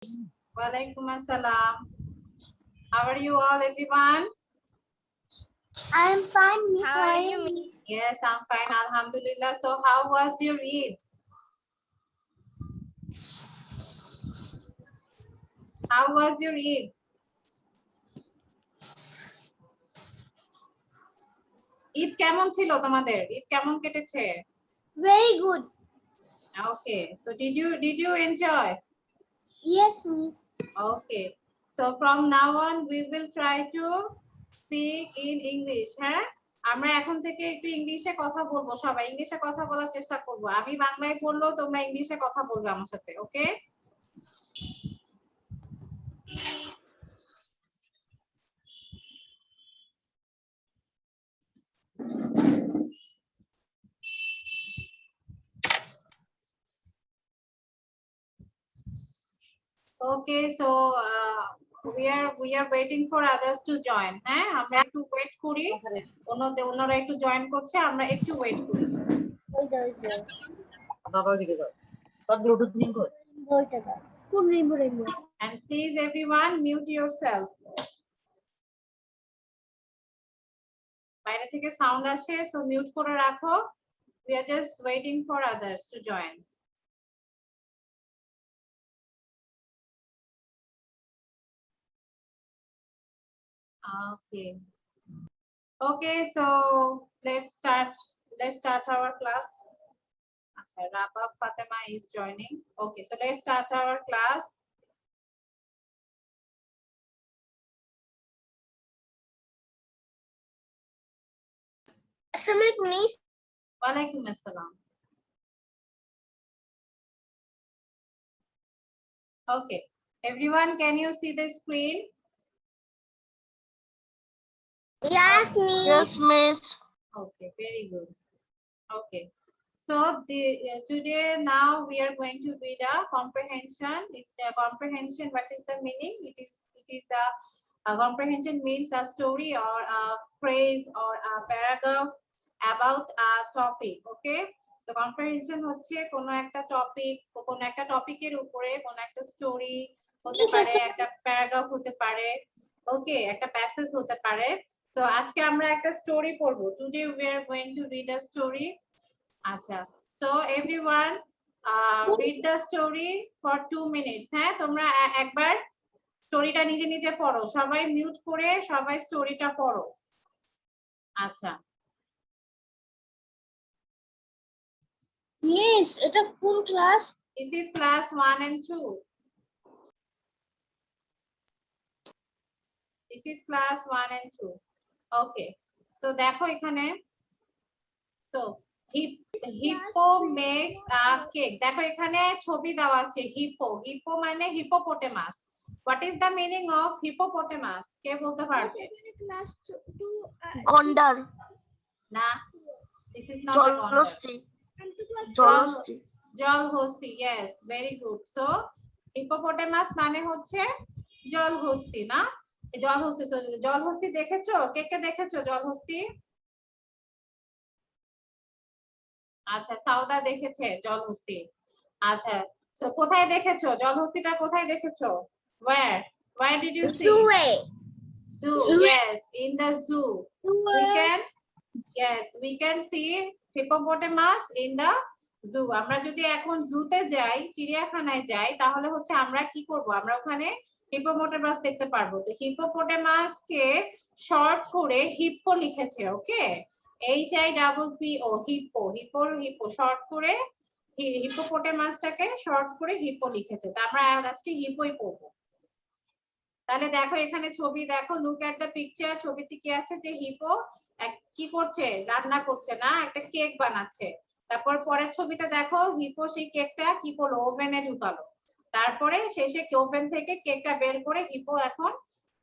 Walaikum assalam. How are you all, everyone? I am fine, Miss. How are you, Miss? Yes, I'm fine, alhamdulillah. So how was your Eid? How was your Eid? Eid কেমন ছিল তোমাদের? ঈদ কেমন কেটেছে? Very good. Okay, so did you enjoy? Yes, Miss. Okay, so from now on we will try to speak in English. হ্যাঁ, আমরা এখন থেকে একটু ইংলিশে কথা বলবো, সবাই ইংলিশে কথা বলার চেষ্টা করব। আমি বাংলায় বললেও তোমরা ইংলিশে কথা বলবে আমার সাথে, ওকে? Okay, so we are waiting for others to join. হ্যাঁ, আমরা একটু ওয়েট করি। ওনারা একটু জয়েন করছে, আমরা একটু ওয়েট করি। And please everyone mute yourself. বাইরে থেকে সাউন্ড আসে, so mute করে রাখো. We are just waiting for others to join. Okay. Okay, so let's start our class. Okay, Rabah Fatima is joining. Okay, so let's start our class. Assalamualaikum, Miss. Walaikum assalam. Okay, everyone, can you see the screen? Yes, Miss. Yes, Miss. Okay, very good. Okay, so today now we are going to read a comprehension. Comprehension, what is the meaning? It is a comprehension means a story or a phrase or a paragraph about a topic. Okay, so comprehension হচ্ছে কোনো একটা টপিকের উপরে কোনো একটা story হতে পারে, একটা প্যারাগ্রাফ হতে পারে, ওকে, একটা প্যাসেজ হতে পারে। তো আজকে আমরা একটা স্টোরি পড়বো। Today we are going to read a story. আচ্ছা, so everyone read the story for 2 minutes. হ্যাঁ, তোমরা একবার স্টোরিটা নিজে নিজে পড়ো, সবাই মিউট করে সবাই স্টোরিটা পড়ো। আচ্ছা, Miss, এটা কোন class? this is class 1 and 2. This is class 1 and 2. Okay, so দেখো এখানে, so Hippo makes a cake. দেখো এখানে ছবি দেওয়া আছে, হিপো মানে hippopotamus. What is the meaning of hippopotamus? কে বলতে পারবে? Class 2 Gondar. না, দিস ইজ নট আ গন্ডার। Jolhosty. Jolhosty. জলহস্তি, yes, very good. So hippopotamus মানে হচ্ছে জলহস্তি, না? জলহস্তি, জলহস্তি দেখেছো? কে কে দেখেছো জলহস্তি? আচ্ছা, সাউদা দেখেছে জলহস্তি। আচ্ছা, তো কোথায় দেখেছো জলহস্তিটা? কোথায় দেখেছো? where did you see? Zoo. Yes, in the zoo we can see hippopotamus in the zoo. আমরা যদি এখন জুতে যাই, চিড়িয়াখানায় যাই, তাহলে হচ্ছে আমরা কি করব? আমরা ওখানে হিপোপটেমাস দেখতে পারবো। তো হিপোপটেমাস কে শর্ট করে হিপ্পো লিখেছে, ওকে? HIPPO, হিপ্পো শর্ট করে হিপোপটেমাসটাকে শর্ট করে হিপ্পো লিখেছে। তো আমরা আজকে হিপ্পোই পড়বো। তাহলে দেখো এখানে ছবি দেখো, লুক এট দ্য পিকচার। ছবিতে কি আছে? যে হিপো কি করছে? রান্না করছে, না? একটা কেক বানাচ্ছে। তারপর পরের ছবিটা দেখো, হিপো সেই কেকটা কি করলো? ওভেনে ঢুকালো। তারপরে শেষে ওভেন থেকে কেকটা বের করে হিপো এখন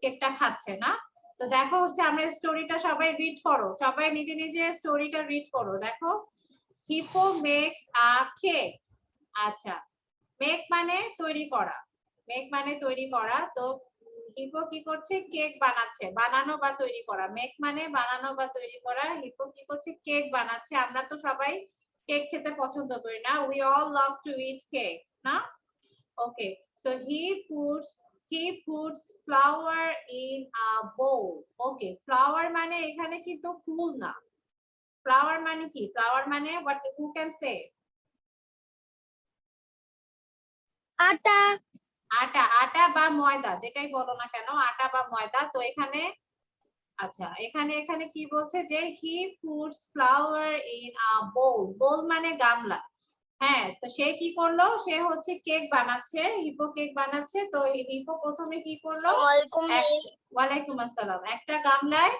কেকটা খাচ্ছে, না? তো দেখো হচ্ছে আমরা স্টোরিটা সবাই রিড করো, সবাই নিজে নিজে স্টোরিটা রিড করো। দেখো, হিপো মেক্স আ কেক। আচ্ছা, মেক মানে তৈরি করা, মেক মানে তৈরি করা। তো হিপো কি করছে? কেক বানাচ্ছে, বানানো বা তৈরি করা। মেক মানে বানানো বা তৈরি করা। হিপো কি করছে? কেক বানাচ্ছে। আমরা তো সবাই কেক খেতে পছন্দ করি, না? We all love to it cake, না? Okay, so he puts flower in a bowl. Okay, flower মানে এখানে কিন্তু ফুল না। Flower মানে কি? Flower মানে what who can say? আটা আটা বা ময়দা যেটাই বলো না কেন, আটা বা ময়দা। তো এখানে আচ্ছা, এখানে কি বলছে যে he puts flour in a bowl. bowl মানে গামলা। হ্যাঁ, তো সে কি করলো? সে হচ্ছে কেক বানাচ্ছে, হিপো কেক বানাচ্ছে। তো হিপো প্রথমে কি করলো? ওয়ালাইকুম আসসালাম। একটা গামলায়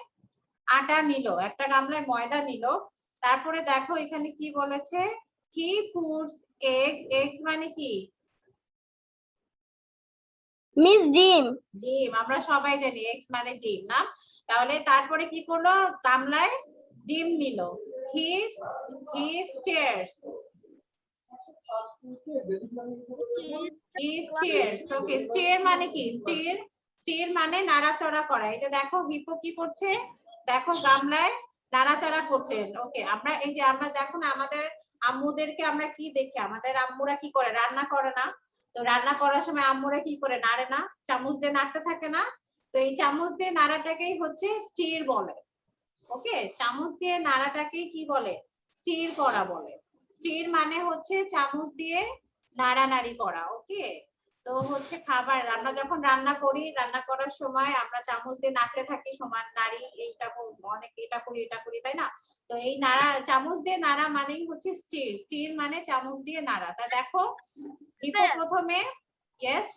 আটা নিল, একটা গামলায় ময়দা নিল। তারপরে দেখো এখানে কি বলেছে? he puts eggs. eggs মানে কি? মিস ডিম ডিম। আমরা সবাই জানি এক্স মানে ডিম না? তাহলে তারপরে কি করলো? গামলায় ডিম নিল। he stirs. he stirs. Okay, stir মানে কি? stir মানে নাড়াচাড়া করা। এই যে দেখো হিপো কি করছে? দেখো গামলায় নাড়াচাড়া করছেন। ওকে, আমরা এই যে আমরা দেখো না আমাদের আম্মুদেরকে আমরা কি দেখি? আমাদের আম্মুরা কি করে? রান্না করে না? তো রান্না করার সময় আম্মুরা কি করে? নাড়ে না? চামচ দিয়ে নাড়তে থাকে না? তো এই চামচ দিয়ে নাড়াটাকেই হচ্ছে স্টির বলে। ওকে, চামচ দিয়ে নাড়াটাকেই কি বলে? স্টির করা বলে। স্টির মানে হচ্ছে চামচ দিয়ে নাড়ানাড়ি করা। ওকে, তো হচ্ছে খাবার আমরা যখন রান্না করি, রান্না করার সময় আমরা চামচ দিয়ে নাড়তে থাকি, সমান নাড়ি, এইটা অনেক এটা করি তাই না? তো এই নাড়া, চামচ দিয়ে নাড়া মানেই হচ্ছে স্টির। স্টির মানে চামচ দিয়ে নাড়া। তা দেখো হিপো প্রথমে ইয়েস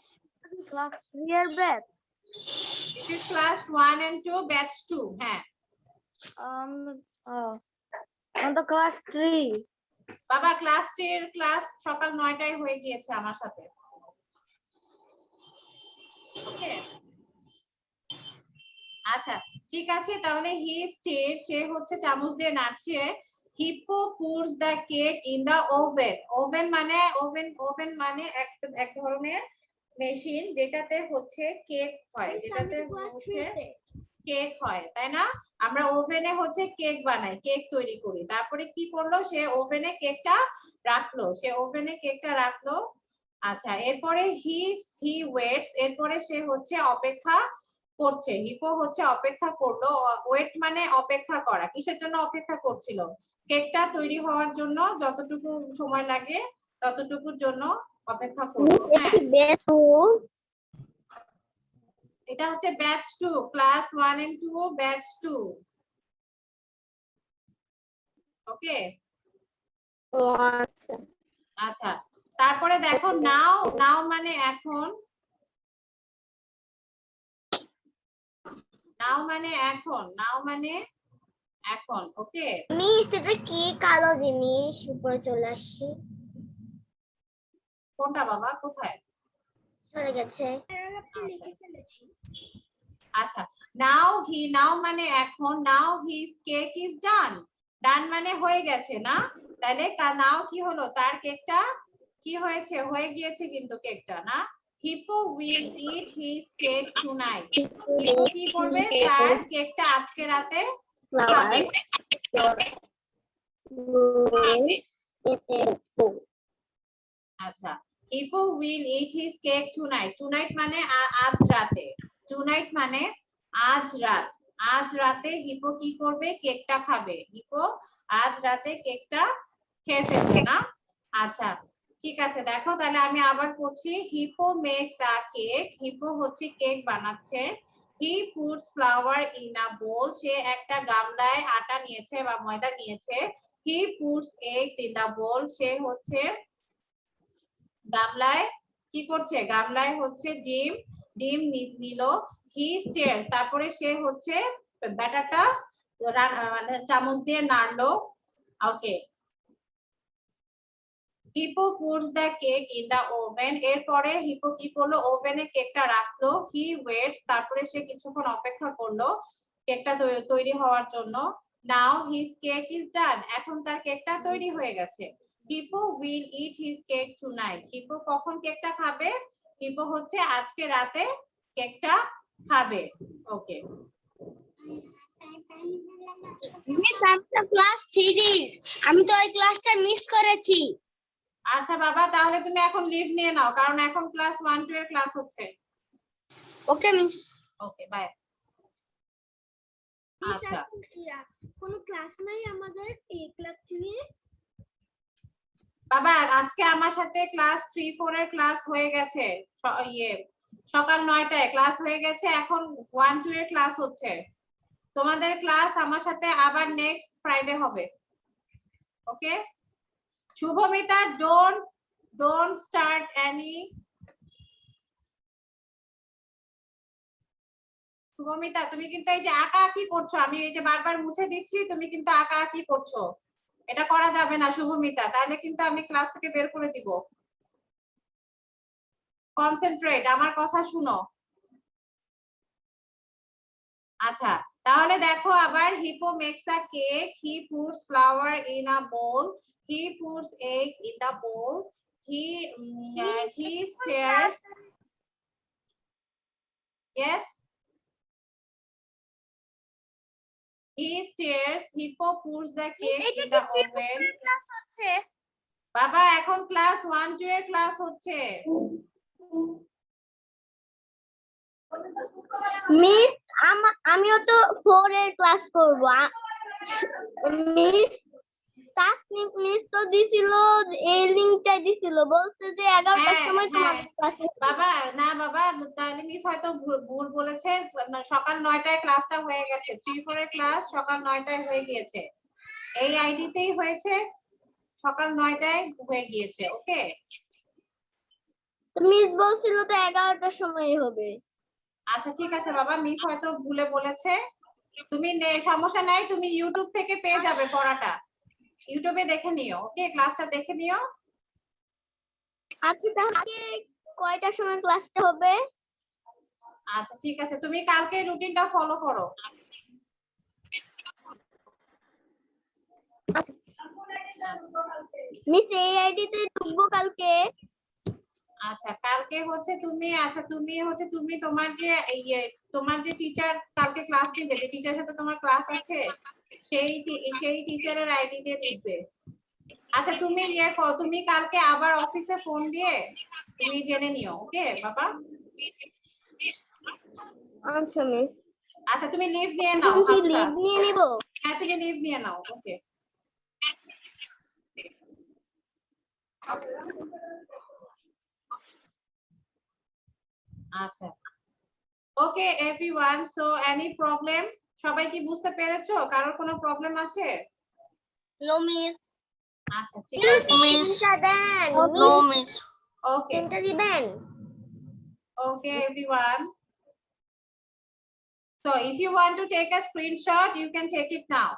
ক্লাস 3 এর batch this is class 1 and 2 batch 2 হ্যাঁ আমি তো ক্লাস 3 বাবা ক্লাস 3 এর ক্লাস সকাল 9টায় হয়ে গিয়েছে আমার সাথে। ওকে, আচ্ছা ঠিক আছে। তাহলে হি স্টির, সে হচ্ছে চামচ দিয়ে নাড়ছে। Hippo puts the cake in the oven. Oven মানে ওভেন মানে এক ধরনের মেশিন যেটাতে হচ্ছে কেক হয়, যেটাতে হচ্ছে কেক হয় তাই না? আমরা ওভেনে হচ্ছে কেক বানাই, কেক তৈরি করি। তারপরে কি করলো? সে ওভেনে কেকটা রাখলো, সে ওভেনে কেকটা রাখলো। আচ্ছা, এরপরে হি ওয়েটস, এরপরে সে হচ্ছে অপেক্ষা করছে। হিপো হচ্ছে অপেক্ষা করলো। ওয়েট মানে অপেক্ষা করা। কিসের জন্য অপেক্ষা করছিল? কেকটা তৈরি হওয়ার জন্য যতটুকু সময় লাগে ততটুকুর জন্য অপেক্ষা করলো। হ্যাঁ, এটা হচ্ছে ব্যাচ 2, ক্লাস 1 and 2 ব্যাচ 2। ওকে, আচ্ছা তারপরে দেখো নাও মানে এখন, নাও মানে এখন। ওকে, মিস এটা কি কালো জিনিস উপরে চলে আসছে? কোনটা বাবা? কোথায় চলে গেছে। আচ্ছা, নাও মানে এখন, নাও হিজ কেক ইজ ডান। ডান মানে হয়ে গেছে না? তাহলে নাও কি হলো? তার কেকটা কি হয়েছে? হয়ে গিয়েছে কিন্তু কেকটা না? Hippo will it his cake tonight. Hippo কি করবে? তার কেকটা আজকে রাতে খাবে। আচ্ছা, hippo will it his cake tonight. Tonight মানে আজ রাতে। টুনাইট মানে আজ রাত। আজ রাতে হিপো কি করবে? কেকটা খাবে। হিপো আজ রাতে কেকটা খেয়ে ফেলবে না? আচ্ছা ঠিক আছে, দেখো তাহলে আমি আবার পড়ছি। Hippo makes a cake. Hippo হচ্ছে কেক বানাচ্ছে। He puts flour in a bowl. সে একটা গামলায় আটা নিয়েছে বা ময়দা নিয়েছে। He puts eggs in the bowl. সে হচ্ছে গামলায় কি করছে? গামলায় হচ্ছে ডিম নিল। হি স্টিয়ার্স, তারপরে সে হচ্ছে ব্যাটারটা মানে চামচ দিয়ে নাড়লো। Okay, Hippo puts the cake in the oven. এরপরে হিপো কি করলো? ওভেনে কেকটা রাখলো। হি ওয়েটস, তারপরে সে কিছুক্ষণ অপেক্ষা করলো কেকটা তৈরি হওয়ার জন্য। নাও হিজ কেক ইজ ডান। এখন তার কেকটা তৈরি হয়ে গেছে। Hippo will it his cake tonight. Hippo কখন কেকটা খাবে? হিপো হচ্ছে আজকে রাতে কেকটা খাবে। ওকে, মিস আমি তো ক্লাস 3, আমি তো ওই ক্লাসটা মিস করেছি। আচ্ছা বাবা, তাহলে তুমি এখন লিভ নিয়ে নাও, কারণ এখন ক্লাস 1 2 এর ক্লাস হচ্ছে। Okay miss. Okay, bye. আচ্ছা কোনো ক্লাস নাই আমাদের এই ক্লাস 3 এ? বাবা, আজকে আমার সাথে ক্লাস 3 4 এর ক্লাস হয়ে গেছে, সকাল 9টায় ক্লাস হয়ে গেছে, এখন 1 2 এর ক্লাস হচ্ছে। তোমাদের ক্লাস আমার সাথে আবার নেক্সট ফ্রাইডে হবে। Okay Shubhamita, don't start any. Shubhamita, তুমি কিন্তু এই যে আঁকা আঁকি করছো, আমি এই যে বারবার মুছে দিচ্ছি, তুমি কিন্তু আঁকা আঁকি করছো, এটা করা যাবে না শুভমিতা, তাহলে কিন্তু আমি ক্লাস থেকে বের করে দিব। কনসেন্ট্রেট, আমার কথা শুনো। আচ্ছা, তাহলে দেখো আবার, hippo makes a cake, he puts flour in a bowl, he puts eggs in the bowl, he stares. Yes, he stares. Hippo puts the cake in the oven. Class হচ্ছে। বাবা, এখন ক্লাস 1 2 এর ক্লাস হচ্ছে। Miss আমিও তো 4 এর class করব। Miss Tasnim miss তো দিছিল, এই লিংকটা দিছিল, বলছে যে 11টার হ্যাঁ, সময় তোমাদের হ্যাঁ। ক্লাস। বাবা, না বাবা, তাহলে মিস হয়তো ভুল বলেছে, সকাল 9টায় ক্লাসটা হয়ে গেছে, 3 4 এর ক্লাস সকাল 9টায় হয়ে গিয়েছে, এই আইডিতেই হয়েছে, সকাল 9টায় হয়ে গিয়েছে। ওকে, মিস বলছিল তো 11টার সময় হবে। আচ্ছা ঠিক আছে বাবা, মিস হয়তো ভুলে বলেছে, তুমি সমস্যা নাই, তুমি ইউটিউব থেকে পেয়ে যাবে পড়াটা, ইউটিউবে দেখে নিও। ওকে, ক্লাসটা দেখে নিও। আচ্ছা তাহলে কয়টার সময় ক্লাসটা হবে? আচ্ছা ঠিক আছে, তুমি কালকে রুটিনটা ফলো করো। মিস এই আইডিতে ঢুকবো কালকে? আচ্ছা, কালকে হচ্ছে তুমি, আচ্ছা তুমি হচ্ছে তুমি তোমার যে তোমার যে টিচার কালকে ক্লাস নিবে, যে টিচারের সাথে তোমার ক্লাস আছে, সেই টিচারের আইডি দিয়ে ঢুকবে। আচ্ছা তুমি তুমি কালকে আবার অফিসে ফোন দিয়ে তুমি জেনে নিও। ওকে বাবা, আচ্ছা মিস। আচ্ছা তুমি লিভ নিয়ে নাও। এখন কি আচ্ছা, লিভ নিয়ে নিব? হ্যাঁ তুমি লিভ নিয়ে নাও। ওকে, আচ্ছা okay everyone, so any problem? সবাই কি বুঝতে পেরেছো? কারোর কোনো প্রবলেম আছে? No miss. আচ্ছা ঠিক আছে, তিনটা দেন নো মিস। ওকে তিনটা দিবেন। okay everyone, so if you want to take a screenshot you can take it now.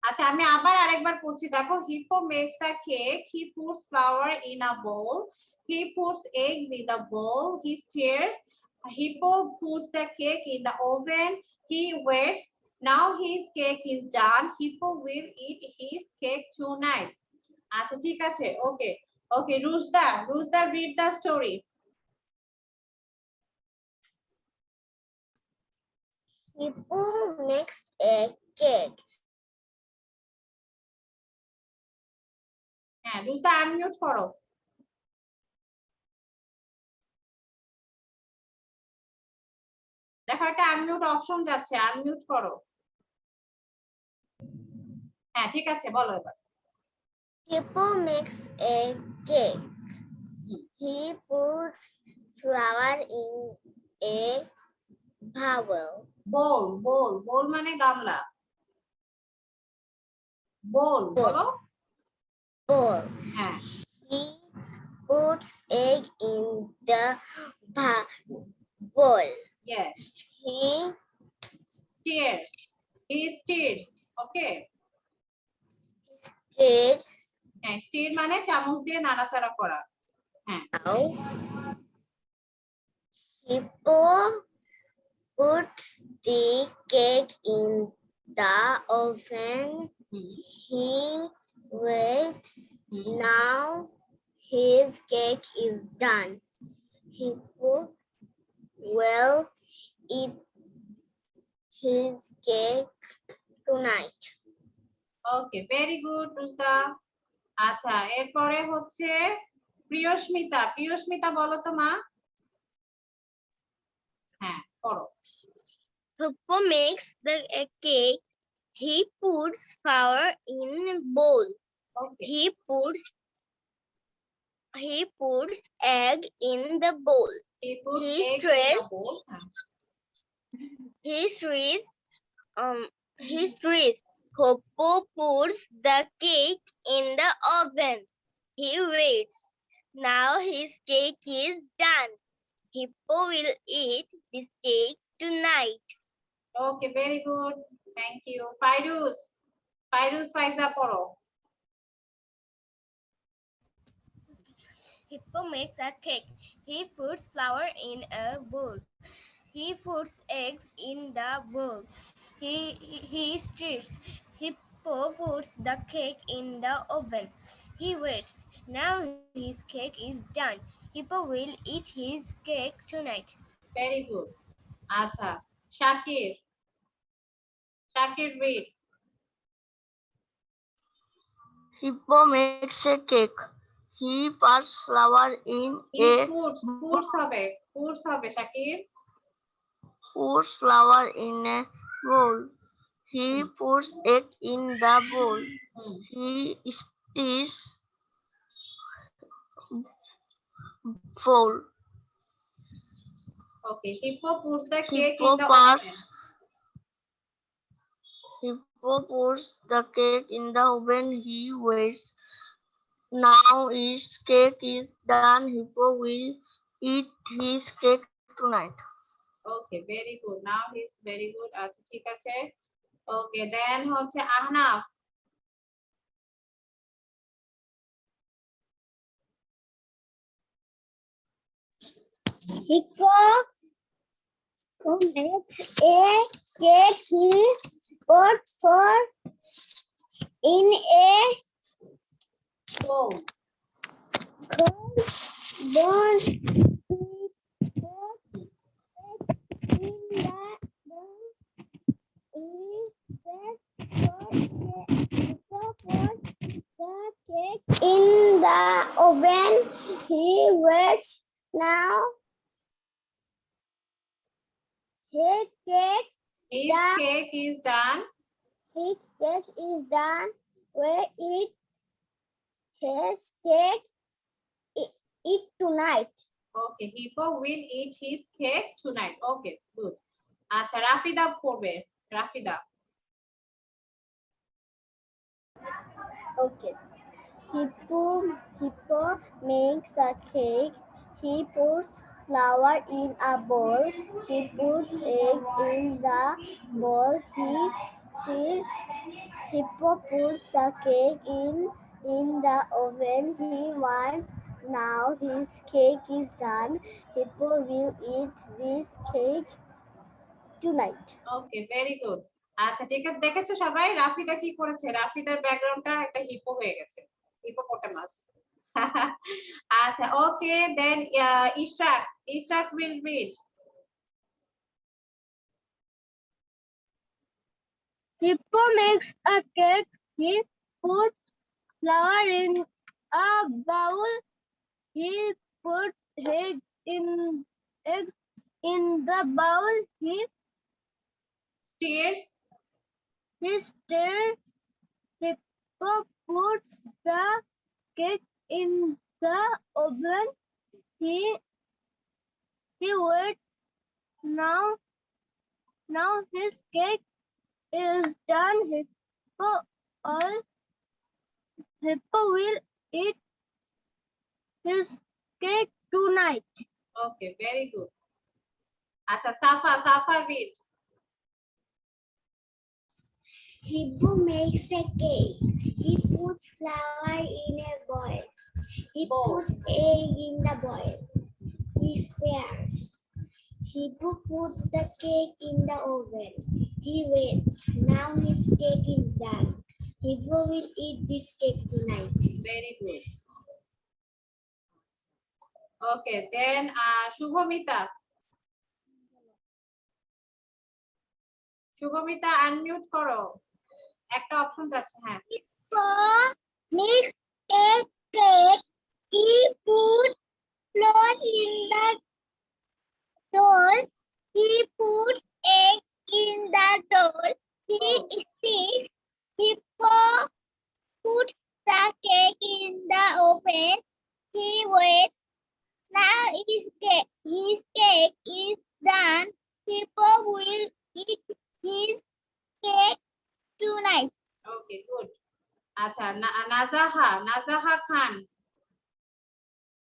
আচ্ছা আমি আবার আরেকবার পড়ছি, দেখো, hippo makes a cake, he puts flour in a bowl, he puts eggs in the bowl, he stares, hippo puts the cake in the oven, he waits, now his cake is done, hippo will eat his cake tonight. আচ্ছা ঠিক আছে, okay okay, রুজদা read the story. Hippo makes a cake. হ্যাঁ রুজদা, unmute করো। দেখো একটা unmute option যাচ্ছে, unmute করো। হ্যাঁ ঠিক আছে, বলো এবার। Hippo makes a cake. He puts flour in a bowl. বোল মানে গামলা, বোল বলো। Bowl. হ্যাঁ, He puts egg in the bowl. yes, He steers, okay. stirs. হ্যাঁ, স্টির মানে চামচ দিয়ে নাড়াচাড়া করা। হ্যাঁ, Now, Hippo puts the cake in the oven. He waits. Now his cake is done. Hippo will eat his cake tonight. Okay, very good রুজদা। আচ্ছা, এরপরে হচ্ছে প্রিয়স্মিতা। প্রিয়স্মিতা বলো তো মা। হ্যাঁ, পড়ো। Hippo makes the cake. He puts flour in a bowl. Okay, He puts egg in the bowl. he puts He egg in stirs the bowl. হ্যাঁ, He stirs he stirs. Hippo puts the cake in the oven. He waits. Now his cake is done. Hippo will eat this cake tonight. Okay, very good, thank you. Fairuz, Fairuz Faiza পড়ো। Hippo makes a cake. He puts flour in a bowl. He puts eggs in the bowl. He stirs. Hippo puts the cake in the oven. He waits. Now his cake is done. Hippo will eat his cake tonight. Very good. আচ্ছা, Shakir, Shakir read. Hippo makes a cake. He puts flour in he a puts, puts হবে, puts হবে Shakir. puts flour in a bowl. He puts egg in the bowl. Hmm, He stirs bowl. Okay, hippo puts the cake Hippo in the puts oven. Hippo puts the cake in the oven. He waits. Now his cake is done. Hippo will eat his cake tonight. Okay, very good, now his very good. আচ্ছা, ঠিক আছে। ওকে, দেন হচ্ছে Ahnaf. Hippo makes a cake. He puts flour in a bowl. cold bowl. In the bowl. He puts the cake in the oven. He waits. Now his cake His Yeah. cake is done. is done. Where his cake eat tonight. Okay, Hippo will eat his cake tonight. Okay, good. আচ্ছা, রাফিদা পড়বে। Rafida. Okay. Hippo makes a cake. He puts flour in a bowl. He puts eggs in the bowl. He sits. Hippo puts the cake in the oven. He waits. Now his cake is done. Hippo will eat this cake tonight. Okay, very good. আচ্ছা, ঠিক আছে, দেখেছো সবাই রাফিদা কি করেছে? রাফিদার ব্যাকগ্রাউন্ডটা একটা hippo হয়ে গেছে, হিপোপটেমাস। আচ্ছা, okay, then Ishraq, Ishraq will read. Hippo makes a cake. He puts flour in a bowl. He puts eggs in the bowl. He stares. stirs. Hippo puts the cake in the oven. He waits. Now his cake is done. Hippo will eat his cake tonight. Okay, very good. আচ্ছা, সাফা, সাফা read. Hippo makes a cake. He puts flour in a bowl. He Bowl. puts egg in the bowl. He stirs. Hippo puts the cake in the oven. He waits. Now his cake is done. Hippo will eat this cake tonight. Very good. Okay, then Shubhamita. Shubhamita unmute করো, একটা option যাচ্ছে। হ্যাঁ, Hippo makes a cake. He put flour in the doll. He puts eggs in the doll. He sticks. Hippo puts the cake in the oven. He waits. Now his cake is done. Hippo will eat his cake tonight. Okay, good. আচ্ছা নাজাহা নাজাহা খান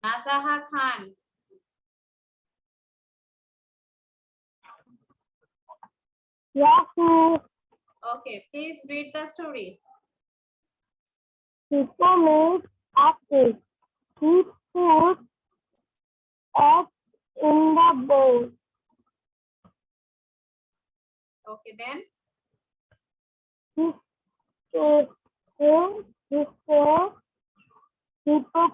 নাজাহা খান Yahoo! Okay, please read the story. Hippo makes a cake. He puts eggs in the bowl. Okay, then Hippo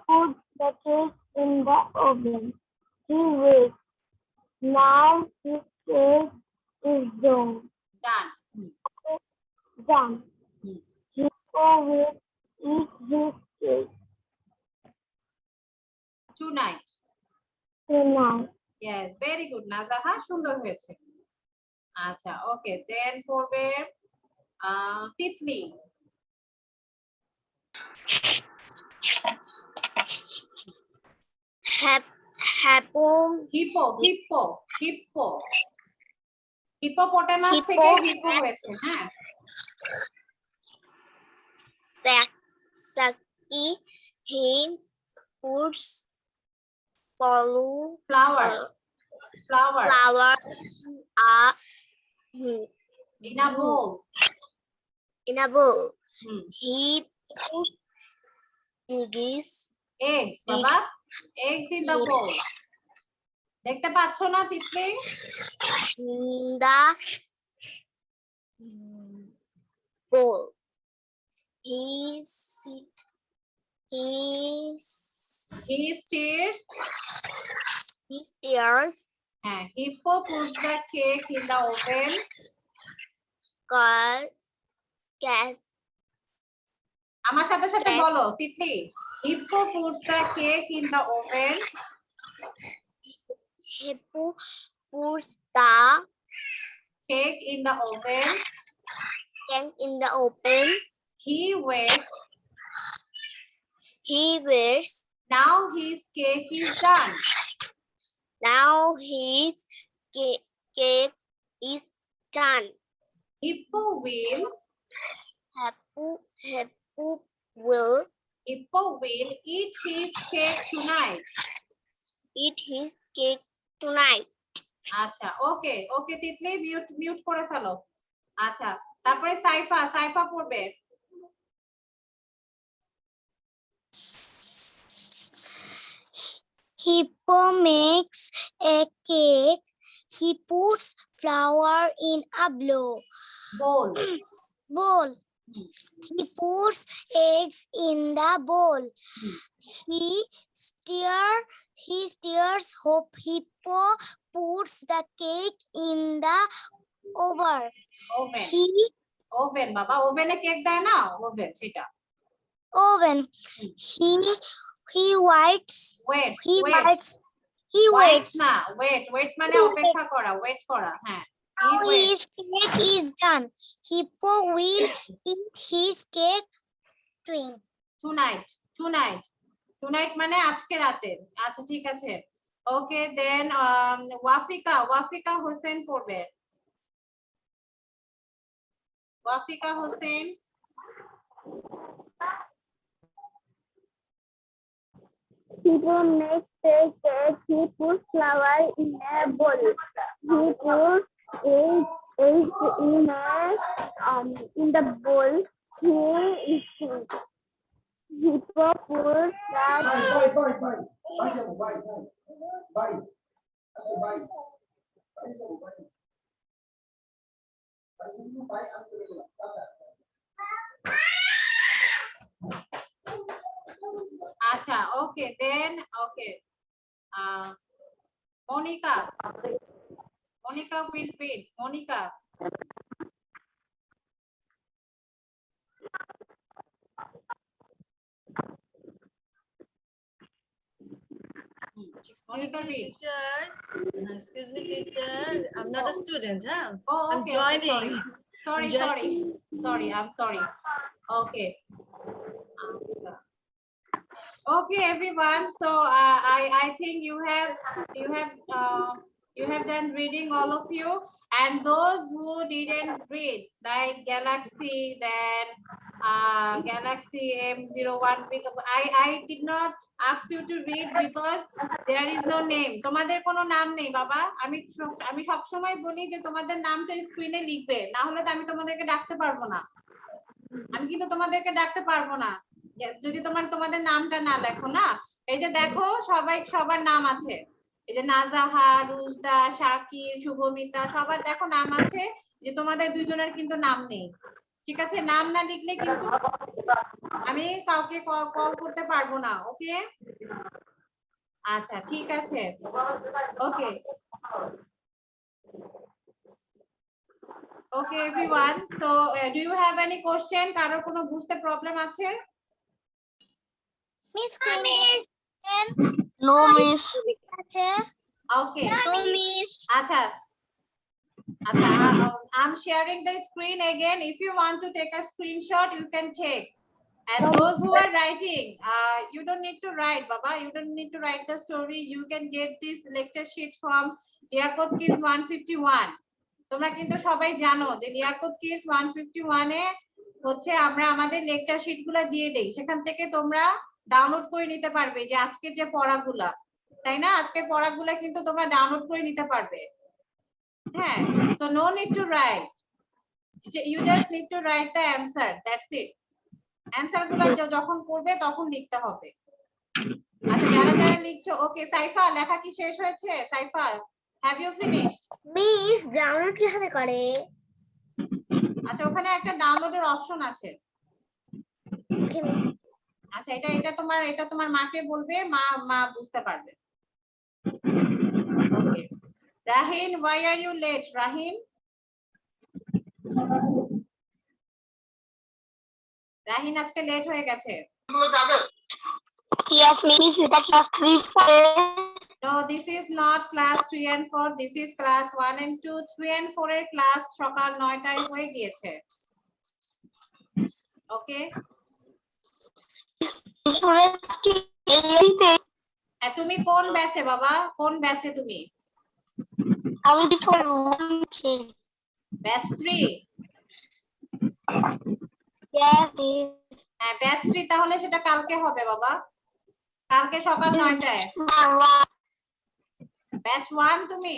puts the cake in the oven. He waits. Now his cake is done. done. Done. Hmm. Hippo will eat his cake Tonight. tonight. Yes, very good. নাজাহা সুন্দর হয়েছে। আচ্ছা, okay, then পড়বে Titli. Hippopotamus থেকে hippo হয়েছে, হ্যাঁ। Saki, he puts flower in in a bowl. In a bowl. Hmm. He puts eggs বাবা, eggs in the bowl. দেখতে পাচ্ছ না Titli? in the bowl. He stirs. হ্যাঁ, hippo puts the cake in the oven. আমার সাথে সাথে বলো Titli, hippo puts the cake in the oven. Hippo puts the Cake in the oven. cake in the oven. He waits. Now his cake is done. Now his cake is done. Hippo will eat his cake tonight. আচ্ছা, ওকে ওকে Titli, mute করে ফেলো। আচ্ছা, তারপরে সাইফা পড়বে। Hippo makes a cake. He puts flour in a bowl. He puts eggs in the bowl. He stirs. Hippo puts the cake in the oven. Oven বাবা, ওভেনে cake দেয় না, oven সেটা। Oven. He waits. না, wait মানে অপেক্ষা করা, wait করা, হ্যাঁ। Now his cake is done. Hippo will eat his cake tonight মানে আজকে রাতে। আচ্ছা, ঠিক আছে। ওকে, দেন ওয়াফিকা হোসেন পড়বে। Wafika Hossain. Hippo makes a cake. He puts flour in a bowl. He puts eggs in the bowl. Hippo puts আচ্ছা, okay, then okay, Monika will read. Monika. Monica, Excuse me, read. teacher. Excuse me, teacher. I'm not a student, huh? Oh, I'm okay, joining. sorry. Sorry, I'm sorry. Okay. Acha. Okay, everyone. So I think you have done reading, all of you, and those who didn't read, like Galaxy, then Galaxy M01. I did not ask you to read because there is no name. তোমাদের কোনো নাম নেই বাবা। আমি সব সময় বলি যে তোমাদের নামটা স্ক্রিনে লিখবে, না হলে তো আমি তোমাদেরকে ডাকতে পারবো না। আমি কিন্তু তোমাদেরকে ডাকতে পারবো না যদি তোমাদের নামটা না লেখো না। এই যে দেখো সবার নাম আছে, এই যে নাজাহা, রুজদা, শাকির, শুভমিতা, সবার দেখো নাম আছে, যে তোমাদের দুইজনের কিন্তু নাম নেই। ঠিক আছে, নাম না লিখলে কিন্তু আমি কাউকে কল করতে পারবো না। ওকে, আচ্ছা ঠিক আছে। Okay okay everyone, so do you have any question? কারোর কোনো বুঝতে প্রবলেম আছে? Miss No, miss. Okay. No, miss. Acha. I'm sharing the screen again. If you want to take a screenshot, you can take. And those who are writing, you don't need to write, Baba. You don't need to write the story. You can get this lecture sheet from Liakot Kids 151. তোমরা কিন্তু সবাই জানো যে Liaquat kids 151 এ হচ্ছে আমরা আমাদের lecture sheet গুলা দিয়ে দেই, সেখান থেকে তোমরা ডাউনলোড করে নিতে পারবে যে আজকের যে পড়াগুলা, তাই না? আজকের পড়াগুলা কিন্তু তোমরা ডাউনলোড করে নিতে পারবে। হ্যাঁ, so no need to write, you just need to write the answer, that's it. Answer গুলা যখন করবে তখন লিখতে হবে। আচ্ছা, যারা লিখছো, ওকে। সাইফা, লেখা কি শেষ হয়েছে? Saifa, have you finished? Miss download কিভাবে করে? আচ্ছা, ওখানে একটা ডাউনলোডের অপশন আছে। আচ্ছা, এটা তোমার মাকে বলবে, মা বুঝতে পারবে। ওকে, রাহিন, why are you late? রাহিন আজকে লেট হয়ে গেছে। Yes, miss, এটা class 3 4। No, this is not class 3 and 4, this is class 1 and 2, 3 and 4 এর ক্লাস সকাল 9টায় হয়ে গিয়েছে। ওকে, তুমি কোন ব্যাচে বাবা? কোন ব্যাচে তুমি? আমি ব্যাচ 3? Yes, miss। হ্যাঁ, ব্যাচ 3 তাহলে সেটা কালকে হবে বাবা, কালকে সকাল 9টায়। ব্যাচ 1 তুমি?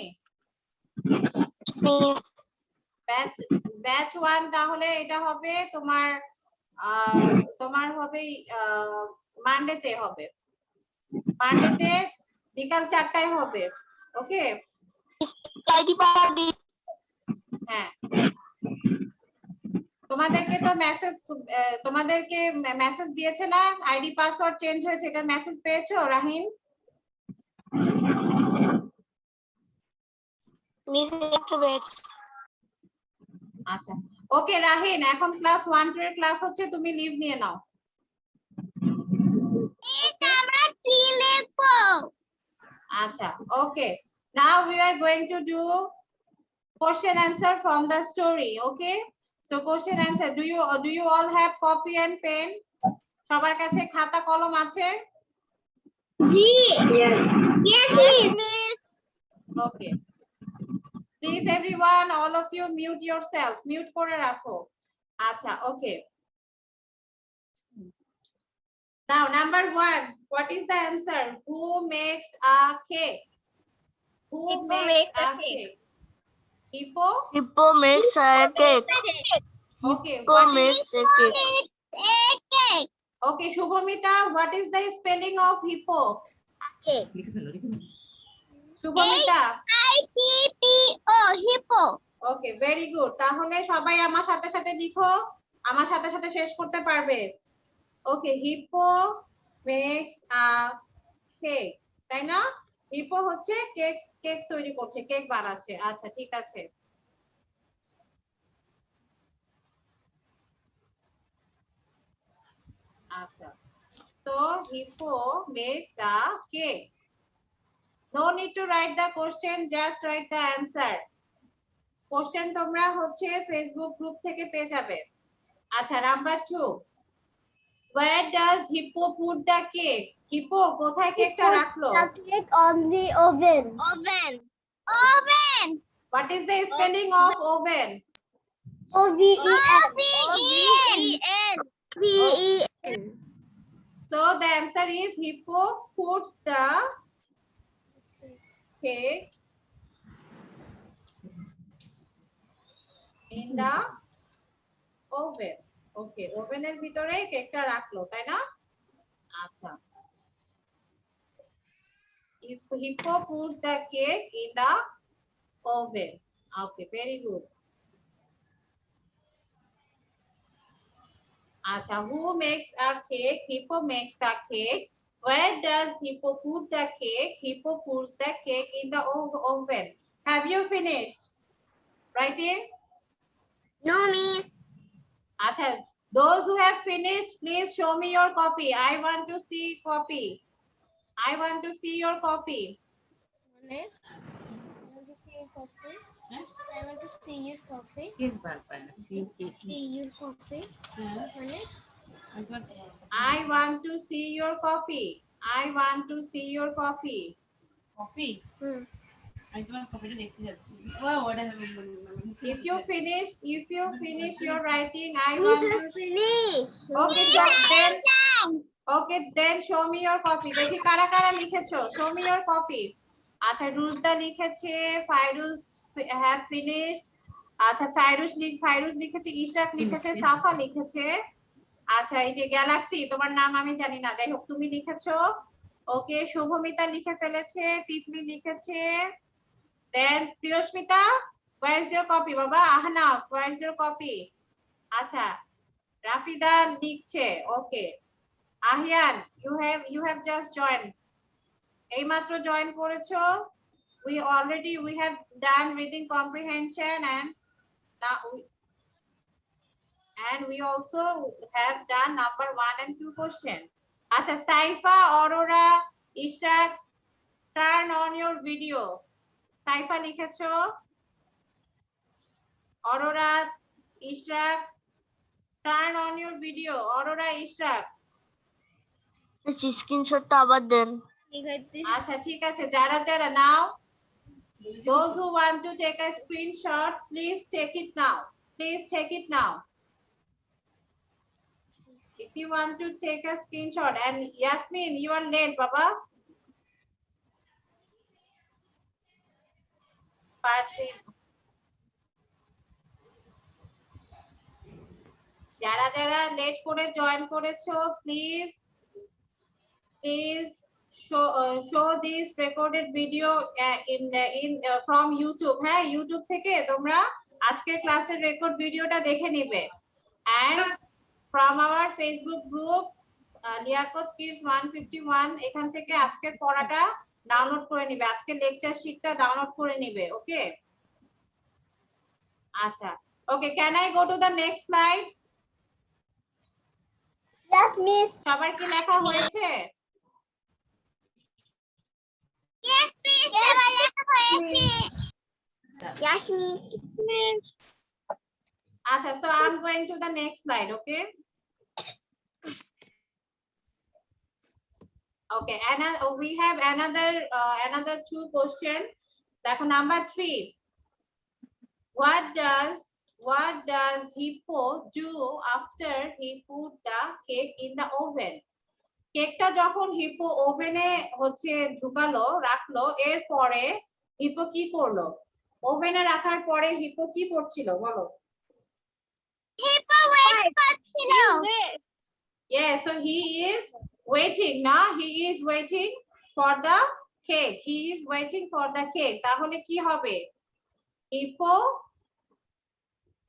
ব্যাচ 1 তাহলে এটা হবে তোমার হবে মানডেতে হবে, মানডেতে বিকাল 4টায় হবে। ওকে, হ্যাঁ, তোমাদেরকে মেসেজ দিয়েছে না, আইডি পাসওয়ার্ড চেঞ্জ হয়েছে, এটা মেসেজ পেয়েছো রাহিন? আচ্ছা, ওকে রাহিন, এখন ক্লাস 1 2 এর ক্লাস হচ্ছে, তুমি লিভ নিয়ে নাও। আমরা কি লিখবো? আচ্ছা, ওকে, now we are going to do question answer from the story. Okay, so question answer, do you all have copy and pen? সবার কাছে খাতা কলম আছে? Yes, miss. Okay, please everyone, all of you mute yourself, mute করে রাখো। আচ্ছা, okay, now number 1, what is the answer? Who makes a cake? Who makes a cake? Hippo? Hippo makes a cake. Okay, Hippo makes a cake. Okay, Shubhamita, what is the spelling of hippo? Cake। Shubhamita? Hippo, hippo. Okay, very good. তাহলে সবাই আমার সাথে সাথে লিখো, আমার সাথে সাথে শেষ করতে পারবে। Okay, hippo makes a cake, তাই না? হিপো হচ্ছে কেক তৈরি করছে, কেক বানাচ্ছে। আচ্ছা, ঠিক আছে। আচ্ছা, so hippo makes a cake. No need to write the question, just write the answer. Question তোমরা হচ্ছে ফেসবুক গ্রুপ থেকে পেয়ে যাবে। আচ্ছা, number 2, where does hippo put the cake? Hippo কোথায় কেকটা Puts রাখলো? the cake on the oven. Oven. Oven. What is the spelling of oven? O-V-E-N. O-V-E-N. V-E-N. So the answer is hippo puts the cake in the oven. Okay, ওভেনের ভিতরে কেকটা রাখলো, তাই না? আচ্ছা, hippo puts the cake in the oven. Okay, very good. Acha, who makes a cake? Hippo makes a cake. Where does hippo put the cake? Hippo puts the cake in the oven. Have you finished writing? No, miss. Acha, those who have finished, please show me your copy. I want to see copy. I want to see your copy. I want to see your coffee. I want to see your coffee. Cake বার পায় না সি কে See your coffee. মানে I want to see your copy. I want to see your copy. Coffee হুম আমি তোমার কফিটা দেখতে যাচ্ছি ও ওটা If you finish your writing, I Miss want has to. finished. Okay, then show me your copy. দেখি কারা কারা লিখেছো, show me your copy. আচ্ছা, রুজদা লিখেছে, ফাইরুজ have finished. আচ্ছা, ফাইরুজ লিখেছে, ইশরাক লিখেছে, সাফা লিখেছে। আচ্ছা, এই যে গ্যালাক্সি, তোমার নাম আমি জানি না, যাই হোক তুমি লিখেছো। ওকে, শুভমিতা লিখে ফেলেছে, তিতলি লিখেছে। দেন Priyasmita, where is your copy বাবা? Ahnaf, where is your copy? আচ্ছা, রাফিদা লিখছে। Okay, Ahiyan, you have just joined. এইমাত্র জয়েন করেছো। we have done reading comprehension and now we also have done number 1 and 2 question. আচ্ছা, Saifa, Arora, Ishraq, turn on your video. Saifa লিখেছো, Arora, Ishraq, turn on your video. Arora, Ishraq. স্ক্রিনশটটা আবার দেন। লিখাইতে আচ্ছা, ঠিক আছে, যারা যারা নাও, those who want to take a screenshot, please take it now. Please take it now. If you want to take a screenshot, and Yasmin, you are late, Baba. Parsin. যারা যারা late করে জয়েন করেছো, please show this recorded video from YouTube. হ্যাঁ, YouTube থেকে তোমরা আজকের ক্লাসের record ভিডিওটা দেখে নিবে। and from our Facebook group Liaquat kids 151, এখান থেকে আজকের পড়াটা ডাউনলোড করে নিবে, আজকের লেকচার শিটটা ডাউনলোড করে নিবে। ওকে, আচ্ছা, ওকে, can I go to the next slide? Yes, miss. সবার কি লেখা হয়েছে? Yes, please. এবার লেখা হয়েছে। Yes, miss. আচ্ছা, so I'm going to the next slide. Okay. Okay, and we have another 2 question. দেখো, number 3. What does hippo do after he put the cake in the oven? কেকটা যখন hippo ওভেনে হচ্ছে ঢুকালো, রাখলো, এরপরে হিপো কি করলো? ওভেনে রাখার পরে হিপো কি করছিল বলো? Hippo wait করছিল। Yes, so he is waiting, না? He is waiting for the cake. He is waiting for the cake. তাহলে কি হবে? Hippo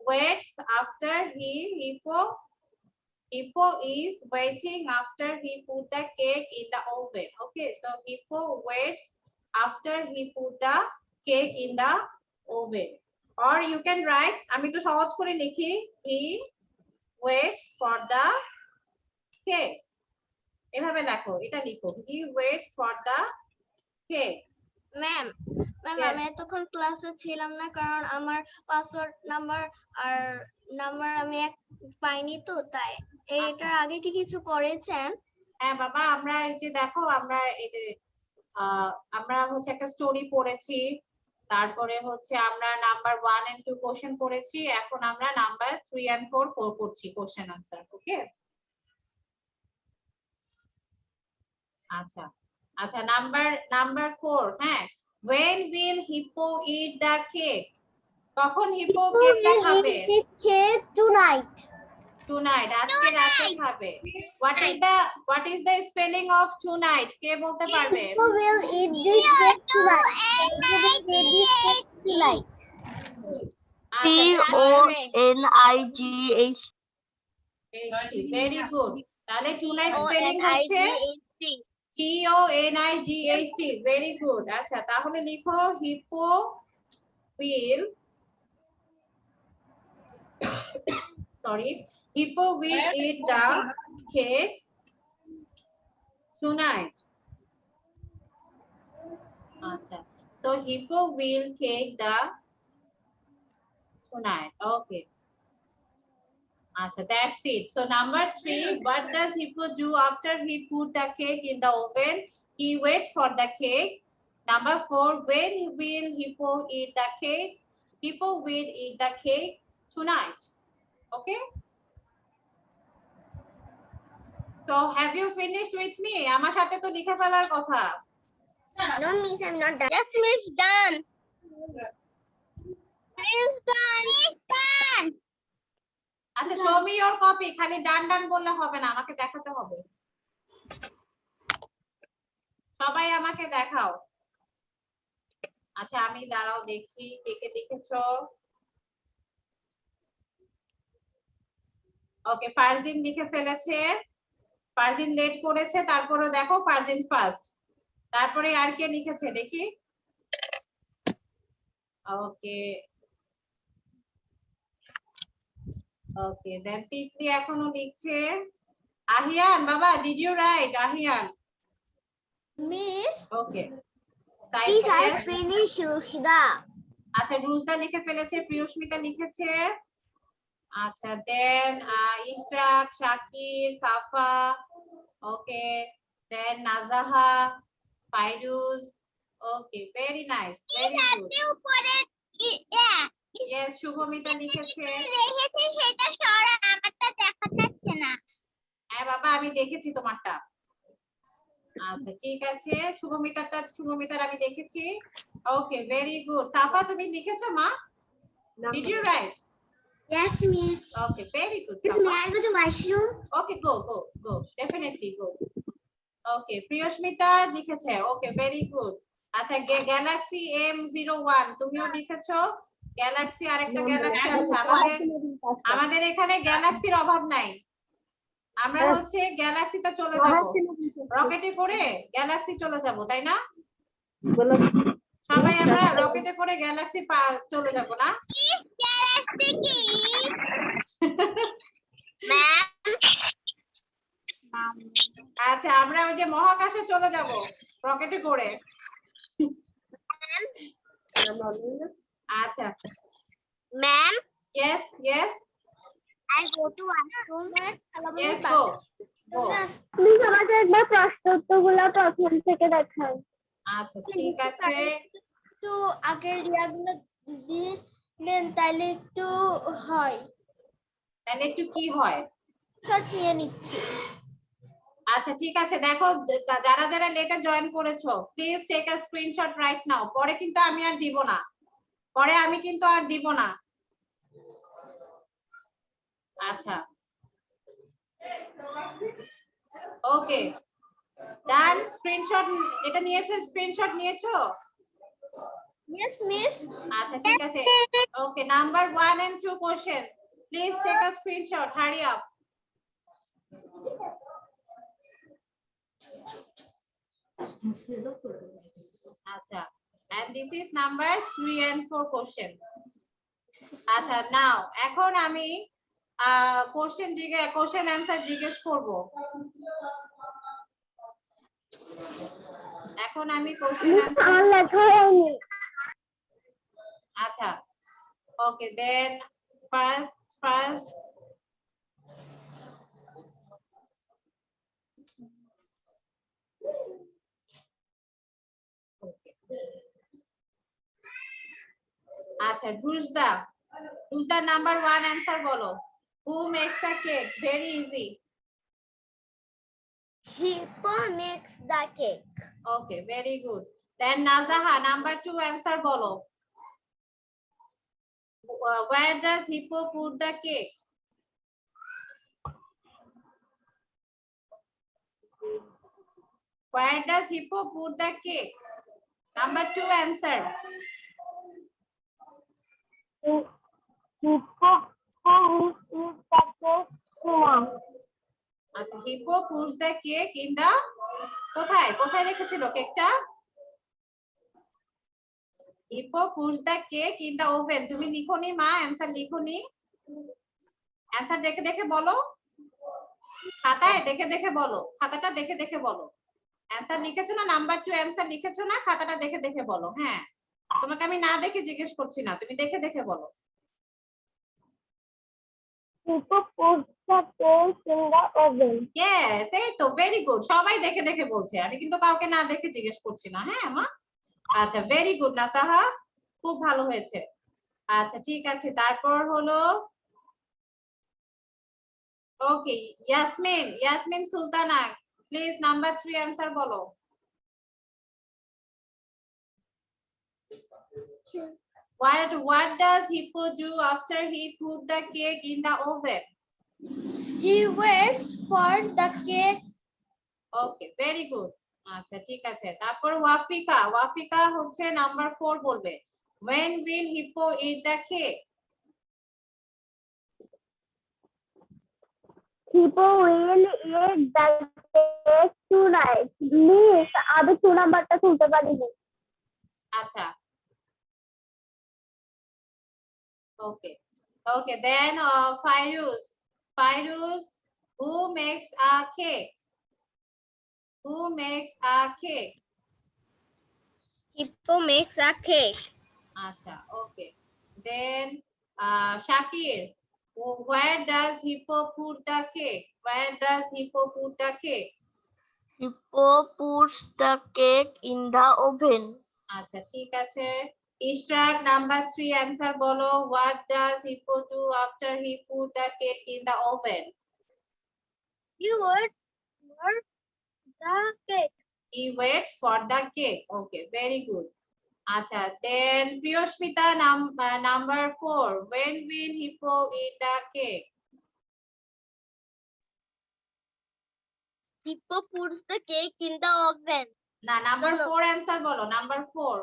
waits after Hippo is waiting after he put the cake in the oven. Okay, so Hippo waits after he put the cake in the oven. Or you can write, আমি একটু সহজ করে লিখি, he waits for the cake. এভাবে লেখো, এটা লিখো, he waits for the cake. Ma'am ma'am Yes. আমি এতক্ষণ ক্লাসে ছিলাম না কারণ আমার পাসওয়ার্ড নাম্বার আর নাম্বার আমি পাইনি তো তাই। এটার আগে কি কিছু করেছেন? হ্যাঁ বাবা, আমরা এই যে দেখো, আমরা এই যে আমরা হচ্ছে একটা স্টোরি পড়েছি, তারপরে হচ্ছে আমরা নাম্বার 1 and 2 কোশ্চেন পড়েছি, এখন আমরা নাম্বার 3 and 4 করছি কোশ্চেন আনসার। ওকে, আচ্ছা আচ্ছা, নাম্বার 4। হ্যাঁ, when will hippo eat the cake? কখন হিপো Who কেকটা will খাবে? eat this cake tonight? Tonight, আজকে রাতে খাবে। what is the spelling of tonight? কে বলতে পারবে? Who will eat this cake tonight? Who will eat this cake tonight? TONIGH very good. তাহলে tonight spelling হচ্ছে TONIGHT। Very good. আচ্ছা, তাহলে লিখো hippo will Hippo will eat the cake tonight. আচ্ছা, so hippo will cake the tonight. Okay. Acha, that's it. So number 3, what does hippo do after he put the cake in the oven? He waits for the cake. Number 4, when will hippo eat the cake? Hippo will eat the cake tonight. Okay. So have you finished with me? আমার সাথে তো লিখে ফেলার কথা। No, miss, I'm not done. Yes, miss, done. Miss, done. আচ্ছা, show me your copy. খালি ডান বললে হবে না, আমাকে দেখাতে হবে। সবাই আমাকে দেখাও। আচ্ছা, আমি দাঁড়াও দেখছি কে কে লিখেছো। ওকে, ফারজিন লিখে ফেলেছে। ফারজিন লেট করেছে, তারপরে দেখো ফারজিন ফার্স্ট। তারপরে আর কে লিখেছে দেখি। ওকে ওকে, দেন তিতলি এখনো লিখছে। আহিয়ান বাবা, did you write Ahiyan? Miss, okay, please, I finished, Rushida. আচ্ছা, রুজদা লিখে ফেলেছে, প্রিয়স্মিতা লিখেছে। আচ্ছা, দেন ইশরাক, শাকির, সাফা, ওকে, দেন নাজাহা, ফাইরুজ। ওকে, ভেরি নাইস, ভেরি গুড। উপরে ইয়েস, শুভমিতা লিখেছে। রেখেছে সেটা সরান, আমারটা দেখা যাচ্ছে না। হ্যাঁ বাবা, আমি দেখেছি তোমারটা। আচ্ছা, ঠিক আছে, শুভমিতার আমি দেখেছি। ওকে, ভেরি গুড। সাফা, তুমি লিখেছো মা? Did you write? Yes, miss. Okay, very good. Miss, may I go to washroom? Okay, go. Definitely go. Okay, Priyasmita লিখেছে। Okay, very good. আচ্ছা, গ্যালাক্সি M01 তুমিও লিখেছো। গ্যালাক্সি, আরেকটা গ্যালাক্সি আছে আমাদের এখানে। গ্যালাক্সির অভাব নাই, আমরা হচ্ছে গ্যালাক্সিতে চলে যাব, রকেটে করে গ্যালাক্সি চলে যাব, তাই না? সবাই আমরা রকেটে করে গ্যালাক্সি চলে যাব না? গ্যালাক্সি কি ম্যাম? আচ্ছা, আমরা ওই যে মহাকাশে চলে যাব রকেটে করে। আচ্ছা ma'am, yes I go to washroom. yes go Please, আমাদের একবার প্রশ্ন উত্তরগুলো প্রথম থেকে দেখান। আচ্ছা, ঠিক আছে। একটু আগের ইয়াগুলো দিলেন তাইলে একটু হয়। তাহলে একটু কি হয়? শর্ট নিয়ে নিচ্ছি। আচ্ছা, ঠিক আছে, দেখো যারা লেটে জয়েন করেছো, please take a screenshot right now. পরে কিন্তু আমি আর দিব না। আচ্ছা, ওকে, ডান। স্ক্রিনশট এটা নিয়েছো? স্ক্রিনশট নিয়েছো? Yes, miss. আচ্ছা, ঠিক আছে। Okay, number 1 and 2 question, please take a screenshot, hurry up. আচ্ছা, and this is number 3 and 4 question. আচ্ছা, নাও এখন আমি কোশ্চেন অ্যান্সার জিজ্ঞেস করব। এখন আমি কোশ্চেন আর লেখা হয়নি। আচ্ছা ওকে দেন ফার্স্ট আচ্ছা রুজদা নাম্বার 1 অ্যানসার বলো who makes a cake very easy Hippo makes the cake. Okay very good then Najaha number 2 answer বলো where does hippo put the cake where does hippo put the cake number 2 answer Hippo eats the cake here. আচ্ছা hippo puts the cake in the কোথায় কোথায় রেখেছিল কেকটা hippo puts the cake in the oven তুমি লিখোনি মা answer লিখোনি answer দেখে দেখে বলো খাতায় দেখে দেখে বলো খাতাটা দেখে দেখে বলো অ্যানসার লিখেছো না নাম্বার 2 অ্যানসার লিখেছো না খাতাটা দেখে দেখে বলো হ্যাঁ তোমাকে আমি না দেখে জিজ্ঞেস করছি না তুমি দেখে দেখে বলো Hippo puts the cake in the oven. Yes এই তো ভেরি গুড সবাই দেখে দেখে বলছে আমি কিন্তু কাউকে না দেখে জিজ্ঞেস করছি না হ্যাঁ মা আচ্ছা ভেরি গুড নাসাহা খুব ভালো হয়েছে আচ্ছা ঠিক আছে তারপর হলো okay Yasmin Sultana please number 3 answer বলো what does hippo do after he put the cake in the oven He waits for the cake. Okay very good আচ্ছা ঠিক আছে তারপর ওয়াফিকা হচ্ছে নাম্বার 4 বলবে when will hippo eat the cake Hippo will eat the cake tonight. Miss, আমি 2 নাম্বারটা খুলতে পারিনি। আচ্ছা okay then Fairuz who makes a cake Hippo makes a cake. acha okay then Shakir where does hippo put the cake Hippo puts the cake in the oven. আচ্ছা ঠিক আছে Ishraq number 3 answer বলো what does hippo do after he put the cake in the oven He waits for the cake. he waits for the cake okay very good acha then Priyoshmita number 4 when will hippo eat the cake Hippo puts the cake in the oven. na number No. 4 answer bolo number 4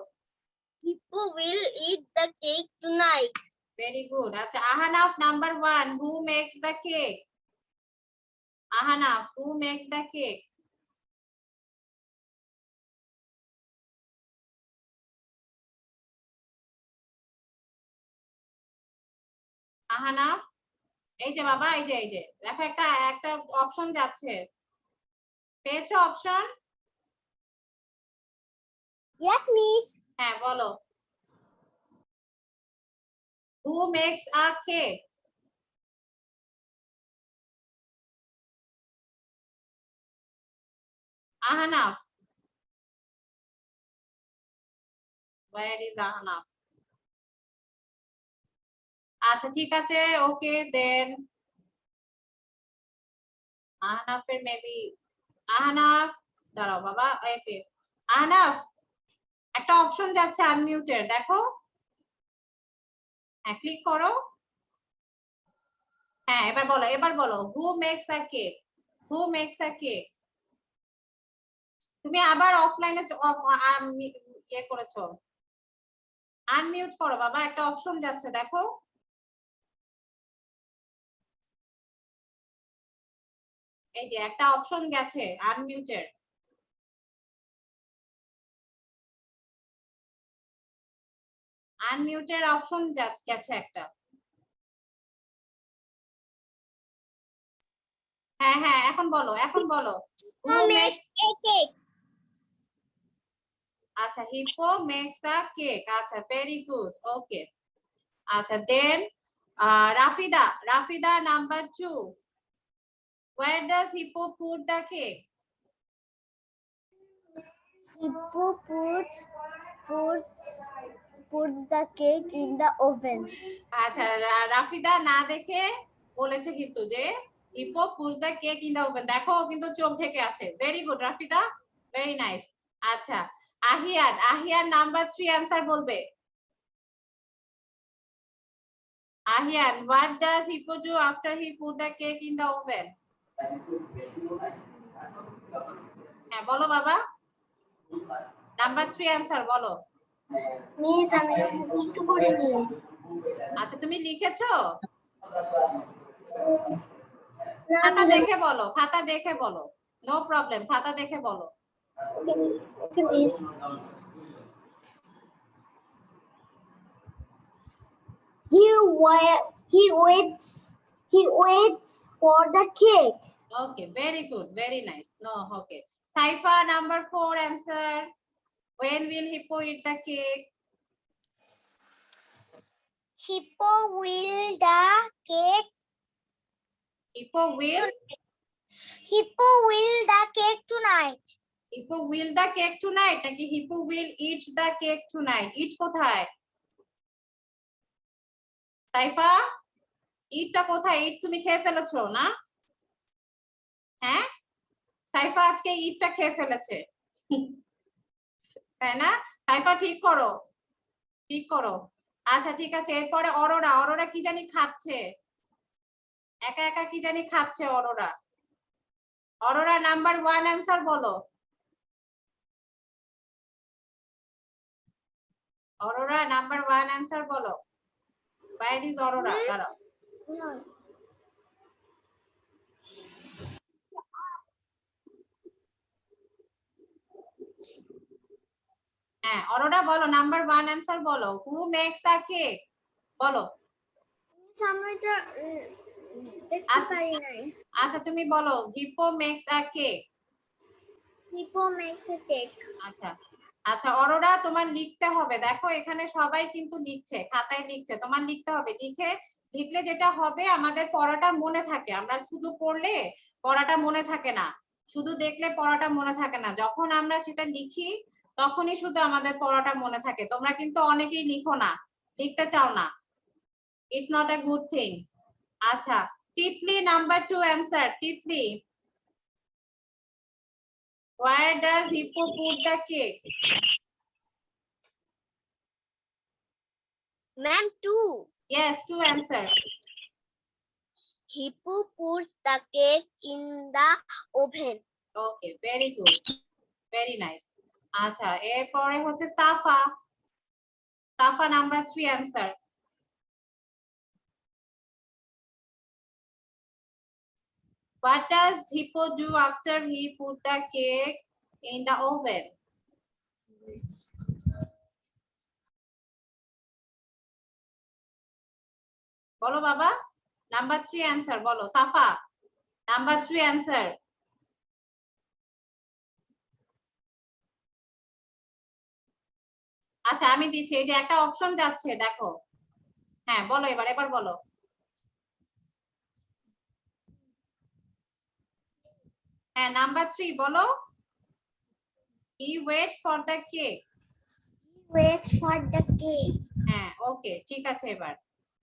Hippo will eat the cake tonight. very good acha Ahanaf number 1 who makes the cake Ahanaf who makes the cake Ahanaf এই যে বাবা এই যে দেখো একটা option যাচ্ছে পেয়েছো option Yes, miss. হ্যাঁ বলো who makes a cake Ahanaf where is Ahanaf আচ্ছা ঠিক আছে ওকে দেন আহনাফের মেবি আহনাফ দাঁড়াও বাবা ওকে আহনাফ একটা অপশন যাচ্ছে আনমিউটেড দেখো হ্যাঁ ক্লিক করো হ্যাঁ এবার বলো হু মেক্স আ কেক তুমি আবার অফলাইনে ইয়ে করেছো আনমিউট করো বাবা একটা অপশন যাচ্ছে দেখো এই যে একটা অপশন গেছে আনমিউটেড আনমিউটেড অপশন গেছে একটা হ্যাঁ এখন বলো Who makes a cake? আচ্ছা হিপো মেক্স আ কেক। আচ্ছা ভেরি গুড, ওকে। আচ্ছা দেন Rafida number 2, where does hippo put the cake? Hippo puts the cake in the oven. আচ্ছা রাফিদা না দেখে বলেছে কিন্তু যে hippo puts the cake in the oven. দেখো ও কিন্তু চোখ ঢেকে আছে। Very good Rafida, very nice. আচ্ছা আহিয়ান নাম্বার 3 অ্যানসার বলবে। Ahiyan, what does hippo do after he put the cake in the oven? হ্যাঁ বলো বাবা, নাম্বার 3 অ্যানসার বলো। মিস আমি তো মুখস্থ করিনি। আচ্ছা তুমি লিখেছো? না খাতা মিস দেখে বলো, খাতা দেখে বলো, নো প্রবলেম, খাতা দেখে বলো। ওকে miss. He waits for the cake. Okay, very good, very nice. No, okay. Saifa number 4 answer. When will hippo eat the cake? Hippo will the cake. Hippo will Hippo will the cake tonight. hippo will the cake tonight নাকি hippo will eat the cake tonight? Eat কোথায়? সাইফা ইটটা কোথায়? ইট তুমি খেয়ে ফেলেছো না? হ্যাঁ সাইফা আজকে ইটটা খেয়ে ফেলেছে তাই না? সাইফা ঠিক করো, ঠিক করো। আচ্ছা ঠিক আছে, এরপরে অরোরা কি জানি খাচ্ছে, একা একা কি জানি খাচ্ছে অরোরা নাম্বার 1 অ্যানসার বলো। অরোরা নাম্বার 1 অ্যানসার বলো। Where is Aurora? দাঁড়াও। হ্যাঁ অরোরা বলো, নাম্বার 1 অ্যানসার বলো। Who makes a cake? বলো। সময়টা দেখতে পারি নাই। আচ্ছা তুমি বলো hippo makes a cake. Hippo makes a cake. আচ্ছা আচ্ছা অরোরা তোমার লিখতে হবে, দেখো এখানে সবাই কিন্তু লিখছে, খাতায় লিখছে, তোমার লিখতে হবে। লিখলে যেটা হবে আমাদের পড়াটা মনে থাকে। আমরা শুধু পড়লে পড়াটা মনে থাকে না, শুধু দেখলে পড়াটা মনে থাকে না। যখন আমরা সেটা লিখি তখনই শুধু আমাদের পড়াটা মনে থাকে। তোমরা কিন্তু অনেকেই লিখো না, লিখতে চাও না, it's not a good thing. আচ্ছা Titli number 2 answer. Titli, where does hippo put the cake? Ma'am, 2. Yes, 2 answer. Hippo puts the cake in the oven. Okay, very good, very nice. আচ্ছা এরপরে হচ্ছে সাফা number 3 answer. What does hippo do after he put the cake in the oven? বলো বাবা, number 3 answer বলো। সাফা number 3 answer. আচ্ছা আমি দিচ্ছি, এই যে একটা অপশন যাচ্ছে দেখো। হ্যাঁ বলো, এবার বলো। হ্যাঁ নাম্বার 3 বলো। He waits for the cake. Waits for the cake. হ্যাঁ ওকে ঠিক আছে এবার।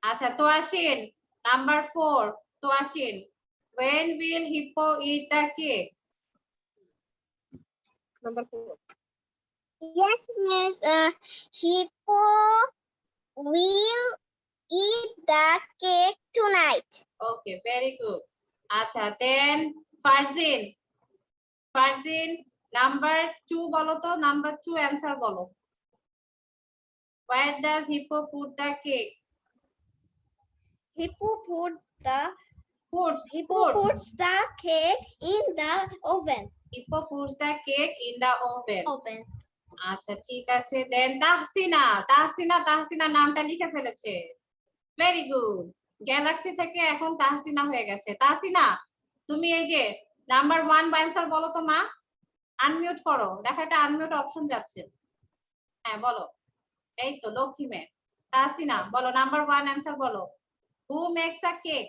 আচ্ছা তোয়াশিন number 4, তোয়াশিন, when will hippo eat the cake? Number 4. Yes, Miss. Hippo will eat the cake tonight. Okay, very good. আচ্ছা then ফারজিন নাম্বার 2 বলো তো, number 2 answer বলো। Where does hippo put the cake? Hippo puts the cake in the oven. Hippo puts the cake in the oven. আচ্ছা ঠিক আছে দেন তাহসিনা নামটা লিখে ফেলেছে। ভেরি গুড, গ্যালাক্সি থেকে এখন তাহসিনা হয়ে গেছে। তাহসিনা তুমি এই যে নাম্বার 1 অ্যানসার বলো তো মা। আনমিউট করো, দেখো একটা আনমিউট অপশন যাচ্ছে। হ্যাঁ বলো, এই তো লক্ষ্মী মেয়ে। তাসিনা বলো, নাম্বার 1 অ্যান্সার বলো। Who makes a cake?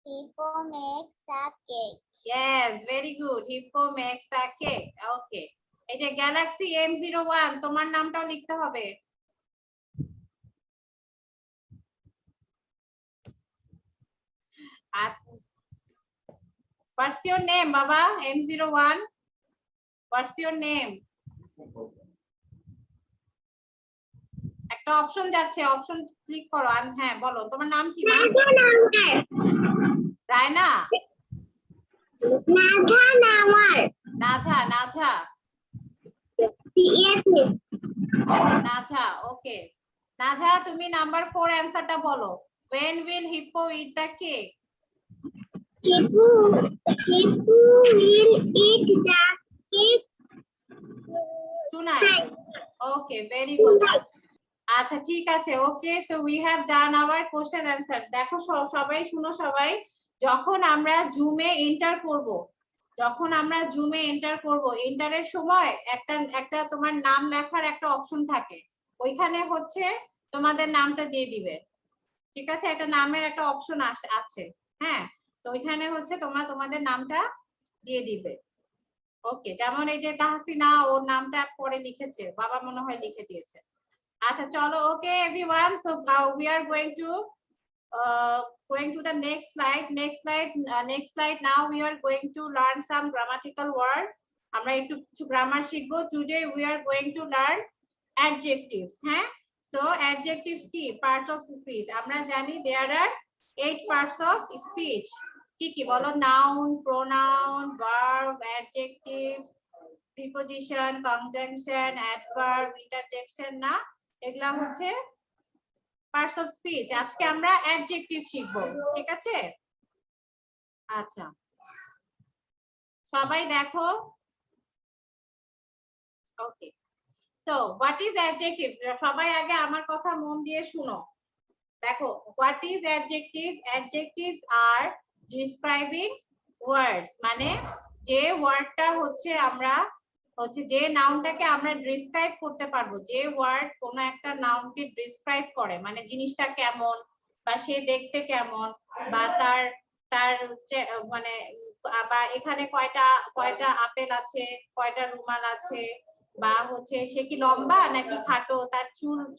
Hippo makes a cake. Yes, very good. Hippo makes a cake. Okay. এই যে গ্যালাক্সি M01, তোমার নামটাও লিখতে হবে। আচ্ছা, what's your name বাবা? M01, what's your name? একটা অপশন যাচ্ছে, অপশন ক্লিক করো। হ্যাঁ বলো, তোমার নাম কি মা? রায়না? নাঝা, নাঝা। নাঝা, ওকে। নাঝা, তুমি নাম্বার 4 অ্যান্সারটা বলো। When will hippo eat the cake? Hippo will eat the cake. Tonight. Okay, very good. আচ্ছা ঠিক আছে, okay. So we have done our question answer. দেখো সবাই শুনো, সবাই যখন আমরা জুমে এন্টার করব, এন্টারের সময় একটা তোমার নাম লেখার একটা অপশন থাকে, ওইখানে হচ্ছে তোমাদের নামটা দিয়ে দিবে, ঠিক আছে? একটা নামের একটা অপশন আছে, হ্যাঁ। তো ওইখানে হচ্ছে তোমাদের নামটা দিয়ে দিবে। ওকে, যেমন এই যে তাহসিনা, ওর নামটা পরে লিখেছে, বাবা মনে হয় লিখে দিয়েছে। আচ্ছা চলো, ওকে everyone, so now we R going to the next slide. Now we are going to learn some grammatical word. আমরা একটু কিছু গ্রামার শিখবো। Today we are going to learn adjectives. হ্যাঁ, so adjectives কি? Parts of speech. আমরা জানি there are 8 parts of speech. কি কি বলো? Noun, pronoun, verb, adjectives, preposition, conjunction, adverb, interjection, না? এগুলা হচ্ছে পার্টস অফ স্পিচ। আজকে আমরা অ্যাডজেক্টিভ শিখবো, ঠিক আছে? আচ্ছা সবাই দেখো, okay. So what is adjective? সবাই আগে আমার কথা মন দিয়ে শুনো। দেখো, what is adjectives? Adjectives are describing words, মানে যে ওয়ার্ডটা হচ্ছে আমরা যে নাউনটাকে আমরা ডিসক্রাইব করতে পারবো, যে ওয়ার্ড কোনো একটা নাউনকে ডিসক্রাইব করে, মানে জিনিসটা কেমন, বা সে দেখতে কেমন, বা তার তার মানে বা এখানে কয়টা আপেল আছে, কয়টা রুমাল আছে, বা হচ্ছে সে কি লম্বা নাকি খাটো, তার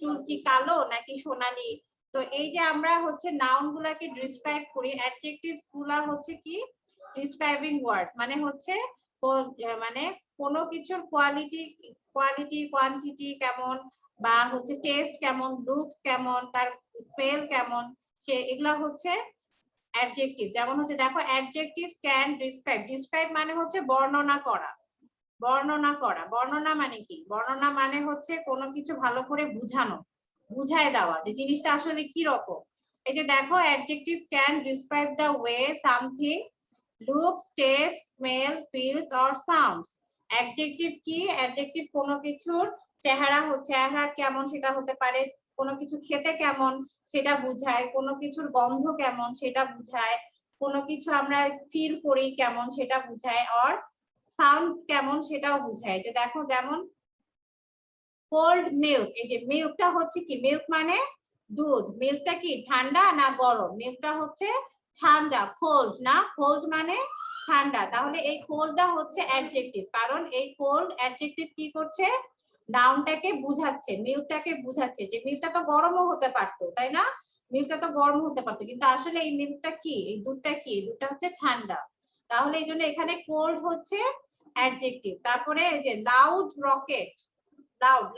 চুল কি কালো নাকি সোনালী। তো এই যে আমরা হচ্ছে নাউন গুলাকে ডিসক্রাইব করি, অ্যাডজেক্টিভস গুলা হচ্ছে কি? ডিসক্রাইবিং ওয়ার্ডস, মানে হচ্ছে মানে কোনো কিছুর কোয়ান্টিটি কেমন, বা হচ্ছে টেস্ট কেমন, লুকস কেমন, তার স্মেল কেমন, সে এগুলা হচ্ছে অ্যাডজেক্টিভ। যেমন হচ্ছে দেখো, অ্যাডজেক্টিভস ক্যান ডিসক্রাইব মানে হচ্ছে বর্ণনা করা। বর্ণনা মানে কি? বর্ণনা মানে হচ্ছে কোনো কিছু ভালো করে বুঝায় দেওয়া, যে জিনিসটা আসলে কি রকম। এই যে দেখো, adjectives can describe the way something looks, tastes, smell, feels or sounds. Adjective কি? অ্যাডজেক্টিভ কোনো কিছুর চেহারা কেমন সেটা হতে পারে, কোনো কিছু খেতে কেমন সেটা বুঝায়, কোনো কিছুর গন্ধ কেমন সেটা বুঝায়, কোনো কিছু আমরা ফিল করি কেমন সেটা বুঝায়, আর সাউন্ড কেমন সেটাও বুঝায়। যে দেখো, যেমন কোল্ড মিল্ক, এই যে মিল্কটা হচ্ছে কি? মিল্ক মানে দুধ। মিল্কটা কি ঠান্ডা না গরম? মিল্কটা হচ্ছে ঠান্ডা, কোল্ড না? কোল্ড মানে ঠান্ডা। তাহলে এই কোল্ডটা হচ্ছে অ্যাডজেক্টিভ, কারণ এই কোল্ড অ্যাডজেক্টিভ কি করছে? নাউনটাকে বুঝাচ্ছে, মিল্কটাকে বুঝাচ্ছে যে মিল্কটা তো গরমও হতে পারতো, তাই না? মিল্কটা তো গরম হতে পারতো, কিন্তু আসলে এই মিল্কটা কি? এই দুধটা কি? এই দুধটা হচ্ছে ঠান্ডা। তাহলে এই জন্য এখানে কোল্ড হচ্ছে অ্যাডজেক্টিভ। তারপরে এই যে লাউড রকেট,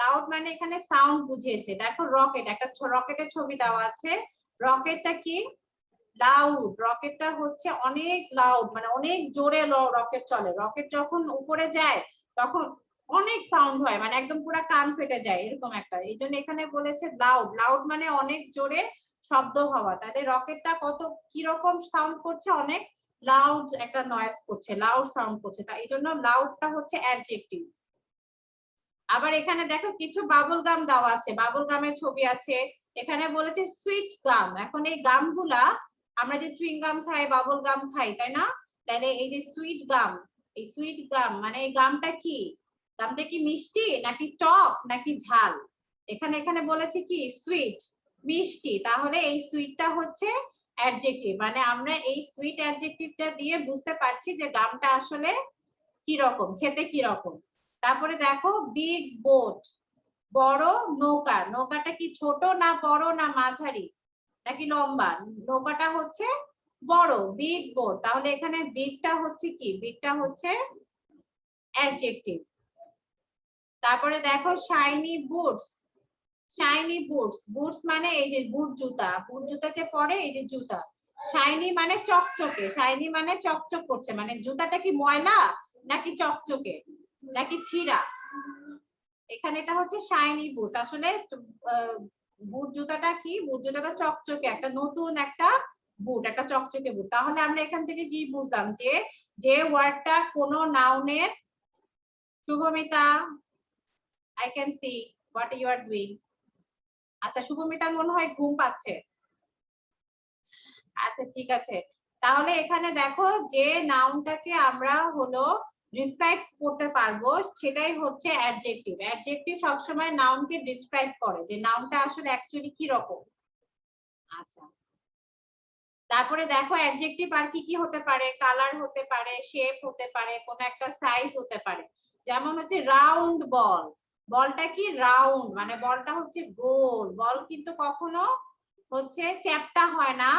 লাউড মানে এখানে সাউন্ড বুঝিয়েছে। দেখো রকেট, একটা রকেটের ছবি দেওয়া আছে, রকেটটা কি? লাউড। রকেটটা হচ্ছে অনেক লাউড, মানে অনেক জোরে রকেট চলে। রকেট যখন উপরে যায় তখন অনেক সাউন্ড হয়, মানে একদম পুরো কান ফেটে যায়, এরকম একটা। এই জন্য এখানে বলেছে লাউড মানে অনেক জোরে শব্দ হওয়া। তাহলে রকেটটা কত কিরকম সাউন্ড করছে? অনেক লাউড একটা নয়েজ করছে, লাউড সাউন্ড করছে। তাই এই জন্য লাউডটা হচ্ছে অ্যাডজেক্টিভ। আবার এখানে দেখো কিছু বাবল গাম দেওয়া আছে, বাবল গামের ছবি আছে। এখানে বলেছে সুইট গাম। এখন এই গামগুলা আমরা যে চুইং গাম খাই, বাবল গাম খাই, তাই না? তাহলে এই যে সুইট গাম, এই সুইট গাম মানে এই গামটা কি? আমটা কি মিষ্টি নাকি টক নাকি ঝাল? এখানে বলেছে কি সুইট, মিষ্টি, তাহলে এই সুইটটা হচ্ছে অ্যাডজেক্টিভ, মানে আমরা এই সুইট অ্যাডজেক্টিভটা দিয়ে বুঝতে পারছি যে গামটা আসলে কি রকম, খেতে কি রকম। তারপরে দেখো বিগ বোট, বড় নৌকা, নৌকাটা কি ছোট না বড় না মাঝারি নাকি লম্বা? নৌকাটা হচ্ছে বড়, বিগ বোট, তাহলে এখানে বিগটা হচ্ছে কি, বিগটা হচ্ছে অ্যাডজেক্টিভ। তারপরে দেখো shiny boots, shiny boots, boots মানে এই যে বুট জুতা, বুট জুতা যে পরে এই যে জুতা। শাইনি মানে চকচকে, শাইনি মানে চকচক করছে, মানে জুতাটা কি ময়লা নাকি চকচকে নাকি ছিঁড়া? এখানে এটা হচ্ছে শাইনি বুটস, আসলে বুট জুতাটা কি, বুট জুতাটা চকচকে, একটা নতুন একটা বুট, একটা চকচকে বুট। তাহলে আমরা এখান থেকে কি বুঝলাম যে যে ওয়ার্ডটা কোনো নাউনের, Shubhamita I can see what you are doing. আচ্ছা শুভমিতার মনে হয় ঘুম পাচ্ছে। আচ্ছা ঠিক আছে, তাহলে এখানে দেখো যে নাউনটাকে আমরা হলো ডিসক্রাইব করতে পারবো সেটাই হচ্ছে অ্যাডজেক্টিভ। অ্যাডজেক্টিভ সবসময় নাউনকে ডিসক্রাইব করে যে নাউনটা আসলে অ্যাকচুয়ালি কি রকম। আচ্ছা তারপরে দেখো অ্যাডজেক্টিভ আর কি কি হতে পারে, কালার হতে পারে, শেপ হতে পারে, কোন একটা সাইজ হতে পারে। যেমন হচ্ছে রাউন্ড বল, বলটা কি রাউন্ড, মানে বলটা হচ্ছে গোল, বল কিন্তু কখনো হচ্ছে চ্যাপ্টা হয় না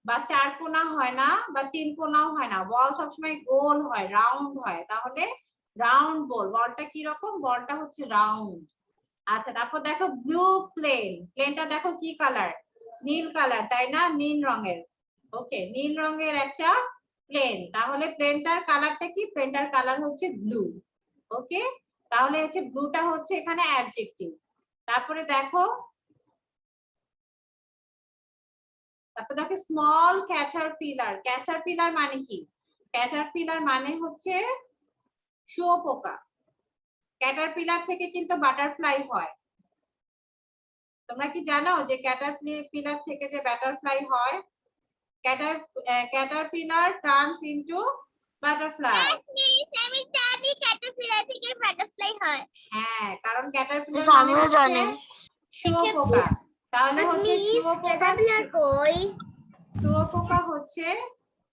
বা চারকোনা হয় না বা তিন কোনাও হয় না, বল সবসময় গোল হয়, রাউন্ড হয়, তাহলে রাউন্ড বল, বলটা কি রকম, বলটা হচ্ছে রাউন্ড। আচ্ছা তারপর দেখো ব্লু প্লেন, প্লেনটা দেখো কি কালার, নীল কালার, তাই না, নীল রঙের। ওকে, নীল রঙের একটা প্লেন, তাহলে প্লেনটার কালারটা কি, প্লেনটার কালার হচ্ছে ব্লু। ওকে, তাহলে হচ্ছে ব্লুটা হচ্ছে এখানে অ্যাডজেক্টিভ। তারপরে দেখো স্মল ক্যাটারপিলার, ক্যাটারপিলার মানে কি, ক্যাটারপিলার মানে হচ্ছে শুঁয়োপোকা। ক্যাটারপিলার থেকে কিন্তু বাটারফ্লাই হয়, তোমরা কি জানো যে ক্যাটারপিলার থেকে যে বাটারফ্লাই হয়? caterpillar turns into butterfly. আমি জানি ক্যাটারপিলার থেকে বাটারফ্লাই হয়। হ্যাঁ, কারণ ক্যাটারপিলার মানে হচ্ছে শুঁয়োপোকা, তাহলে হচ্ছে ক্যাটারপিলার কই? শুঁয়োপোকা হচ্ছে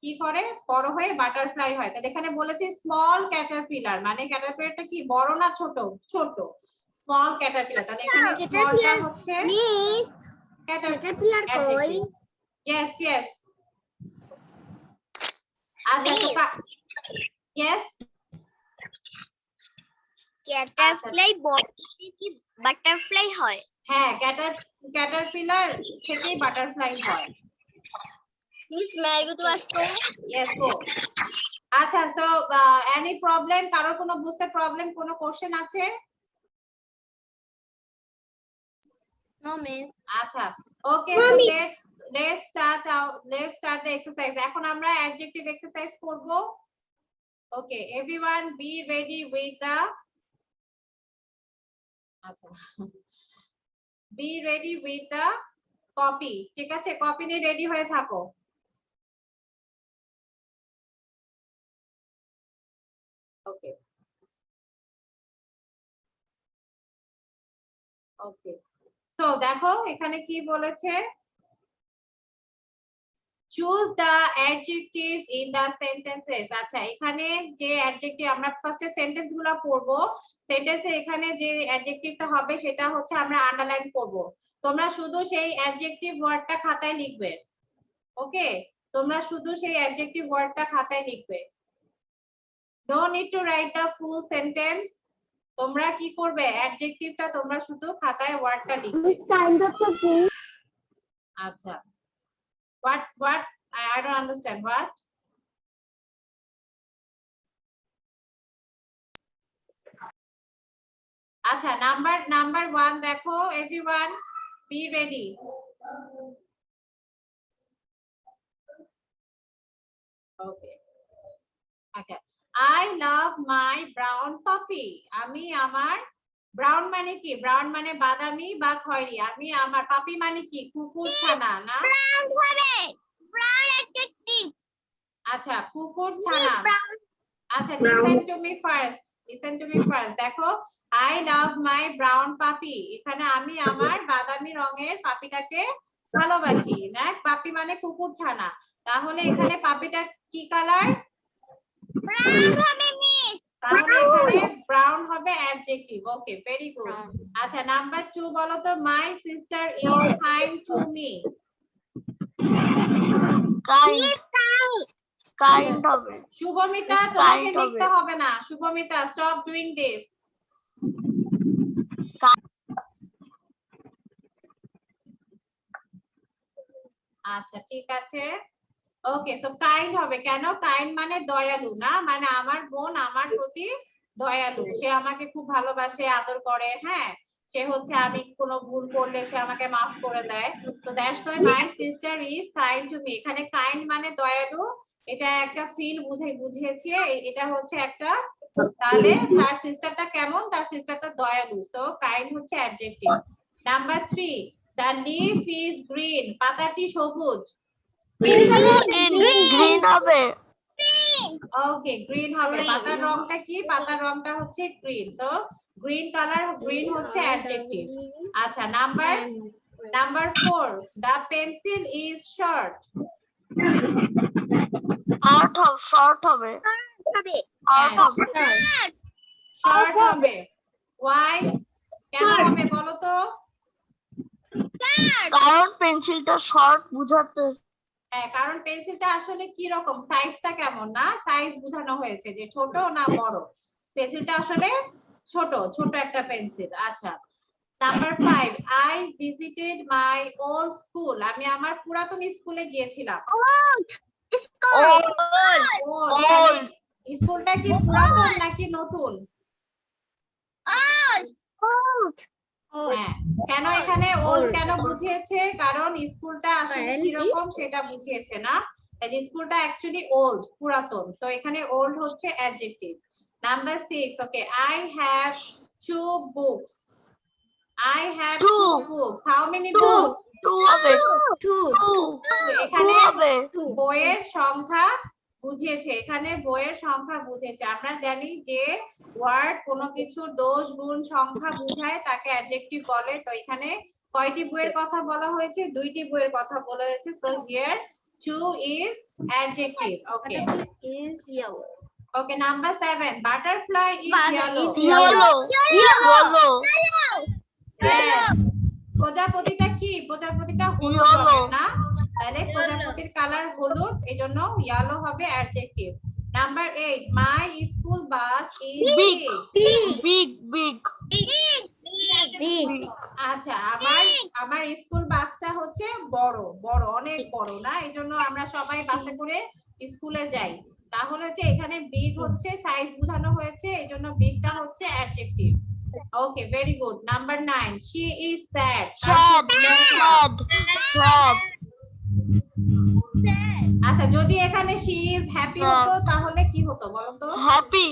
কি করে, বড় হয়ে বাটারফ্লাই হয়। তাহলে এখানে বলেছে স্মল ক্যাটারপিলার, মানে ক্যাটারপিলারটা কি বড় না ছোট? ছোট, স্মল ক্যাটারপিলার, তাহলে এখানে স্মলটা হচ্ছে মিস ক্যাটারপিলার কই? yes yes আচ্ছা তো yes ক্যাটারপিলাই বড় কি বাটারফ্লাই হয়? হ্যাঁ, ক্যাটারপিলার থেকেই বাটারফ্লাই হয়। Miss may I go to ask? yes go আচ্ছা সো এনি প্রবলেম, কারোর কোনো বুঝতে প্রবলেম, কোনো কোশ্চেন আছে? No miss. আচ্ছা okay, so let's start the exercise. এখন আমরা অ্যাডজেক্টিভ এক্সারসাইজ করব। Okay everyone be ready with the, আচ্ছা be ready with the copy, ঠিক আছে, কপি নিয়ে রেডি হয়ে থাকো। ওকে ওকে সো দেখো এখানে কি বলেছে, choose the adjectives in the sentences. আচ্ছা এখানে যে অ্যাডজেক্টিভ, আমরা ফার্স্টে সেন্টেন্স গুলো পড়বো, সেন্টেন্সে এখানে যে অ্যাডজেক্টিভটা হবে সেটা হচ্ছে আমরা আন্ডারলাইন করব। তোমরা শুধু সেই অ্যাডজেক্টিভ ওয়ার্ডটা খাতায় লিখবে। ওকে, তোমরা শুধু সেই অ্যাডজেক্টিভ ওয়ার্ডটা খাতায় লিখবে, no need to write the full sentence. তোমরা কি করবে, অ্যাডজেক্টিভটা তোমরা শুধু খাতায় ওয়ার্ডটা লিখবে। আচ্ছা what I don't understand what. আচ্ছা নাম্বার 1 দেখো, এভরিওয়ান বি রেডি। ওকে আচ্ছা, I love my brown puppy. আমি আমার, ব্রাউন মানে কি, ব্রাউন মানে বাদামি বা খয়েরি, আমি আমার, পাপি মানে কি কুকুর ছানা না, ব্রাউন হবে, ব্রাউন অ্যাডজেক্টিভ। আচ্ছা কুকুর ছানা। আচ্ছা listen to me first, listen to me first. দেখো, আই লাভ মাই ব্রাউন পাপি, এখানে আমি আমার বাদামি রঙের পাপিটাকে ভালোবাসি। না, পাপি মানে কুকুর ছানা, তাহলে এখানে পাপিটা কি কালার? তাহলে এখানে ব্রাউন হবে অ্যাডজেক্টিভ। ওকে, ভেরি গুড। আচ্ছা, নাম্বার 2 বলো তো, my sister is kind to me. Kind হবে। শুভমিতা, It's তোমাকে kind লিখতে হবে। হবে না। Shubhamita, stop doing this. আচ্ছা, ঠিক আছে। ওকে, সো কাইন্ড হবে। কেন? কাইন্ড মানে দয়ালু, না মানে আমার বোন আমার প্রতি দয়ালু, সে আমাকে খুব ভালোবাসে, আদর করে। হ্যাঁ, সে হচ্ছে আমি কোনো ভুল করলে সে আমাকে মাফ করে দেয়। So that's why my sister is kind to me. এখানে কাইন্ড মানে দয়ালু, এটা একটা ফিল বুঝিয়েছি। এটা হচ্ছে একটা, তাহলে তার সিস্টারটা কেমন? তার সিস্টারটা দয়ালু। সো কাইন্ড হচ্ছে adjective. Number 3, the leaf is green, পাতাটি সবুজ। গ্রিন হবে। ওকে, গ্রিন হবে। পাতার রংটা কি? পাতার রংটা হচ্ছে green. So green colour, green হচ্ছে অ্যাডজেক্টিভ। আচ্ছা, number 4, the pencil is short. Short হবে। শর্ট হবে। ওয়াই? কেন হবে বলো তো? কারণ পেন্সিলটা শর্ট বুঝাতে। হ্যাঁ, কারণ পেন্সিলটা আসলে কি রকম, সাইজটা কেমন, না সাইজ বোঝানো হয়েছে যে ছোট না বড়। পেন্সিলটা আসলে ছোট, ছোট একটা পেন্সিল। আচ্ছা, number 5, I visited my old school, আমি আমার পুরাতন স্কুলে গিয়েছিলাম। Old. স্কুলটা কি পুরাতন নাকি নতুন? হ্যাঁ, কেন এখানে ওল্ড কেন বুঝিয়েছে? কারণ স্কুলটা আসলে কি রকম সেটা বুঝিয়েছে, না? তাহলে স্কুলটা অ্যাকচুয়ালি ওল্ড, পুরাতন। সো এখানে ওল্ড হচ্ছে adjective. Number 6, okay, I have 2 books. I have 2 books. How many books? 2 হবে। এখানে হবে। বইয়ের সংখ্যা বুঝিয়েছে, এখানে বইয়ের সংখ্যা বুঝিয়েছে। আমরা জানি যে ওয়ার্ড কোনো কিছুর দোষ গুণ সংখ্যা বুঝায় তাকে অ্যাডজেক্টিভ বলে। তো এখানে কয়টি বইয়ের কথা বলা হয়েছে? 2টি বইয়ের কথা বলা হয়েছে। So here 2 is adjective. Okay. is yellow. Okay, number 7, butterfly is yellow. Yellow. Yes. প্রজাপতিটা কি? প্রজাপতিটা হলুদ Yellow. রঙের, না? তাহলে প্রজাপতির কালার হলুদ, এজন্য ইয়েলো হবে adjective. Number 8, my school bus is Big. আচ্ছা, আমার স্কুল বাসটা হচ্ছে বড়, অনেক বড়, না? এজন্য আমরা সবাই বাসে করে স্কুলে যাই। তাহলে হচ্ছে এখানে বিগ হচ্ছে সাইজ বোঝানো হয়েছে, এজন্য বিগটা হচ্ছে adjective. Okay, very good. Number 9, she is sad. Sad. আচ্ছা, যদি এখানে she is happy হতো তাহলে কি হতো বলো তো? Happy.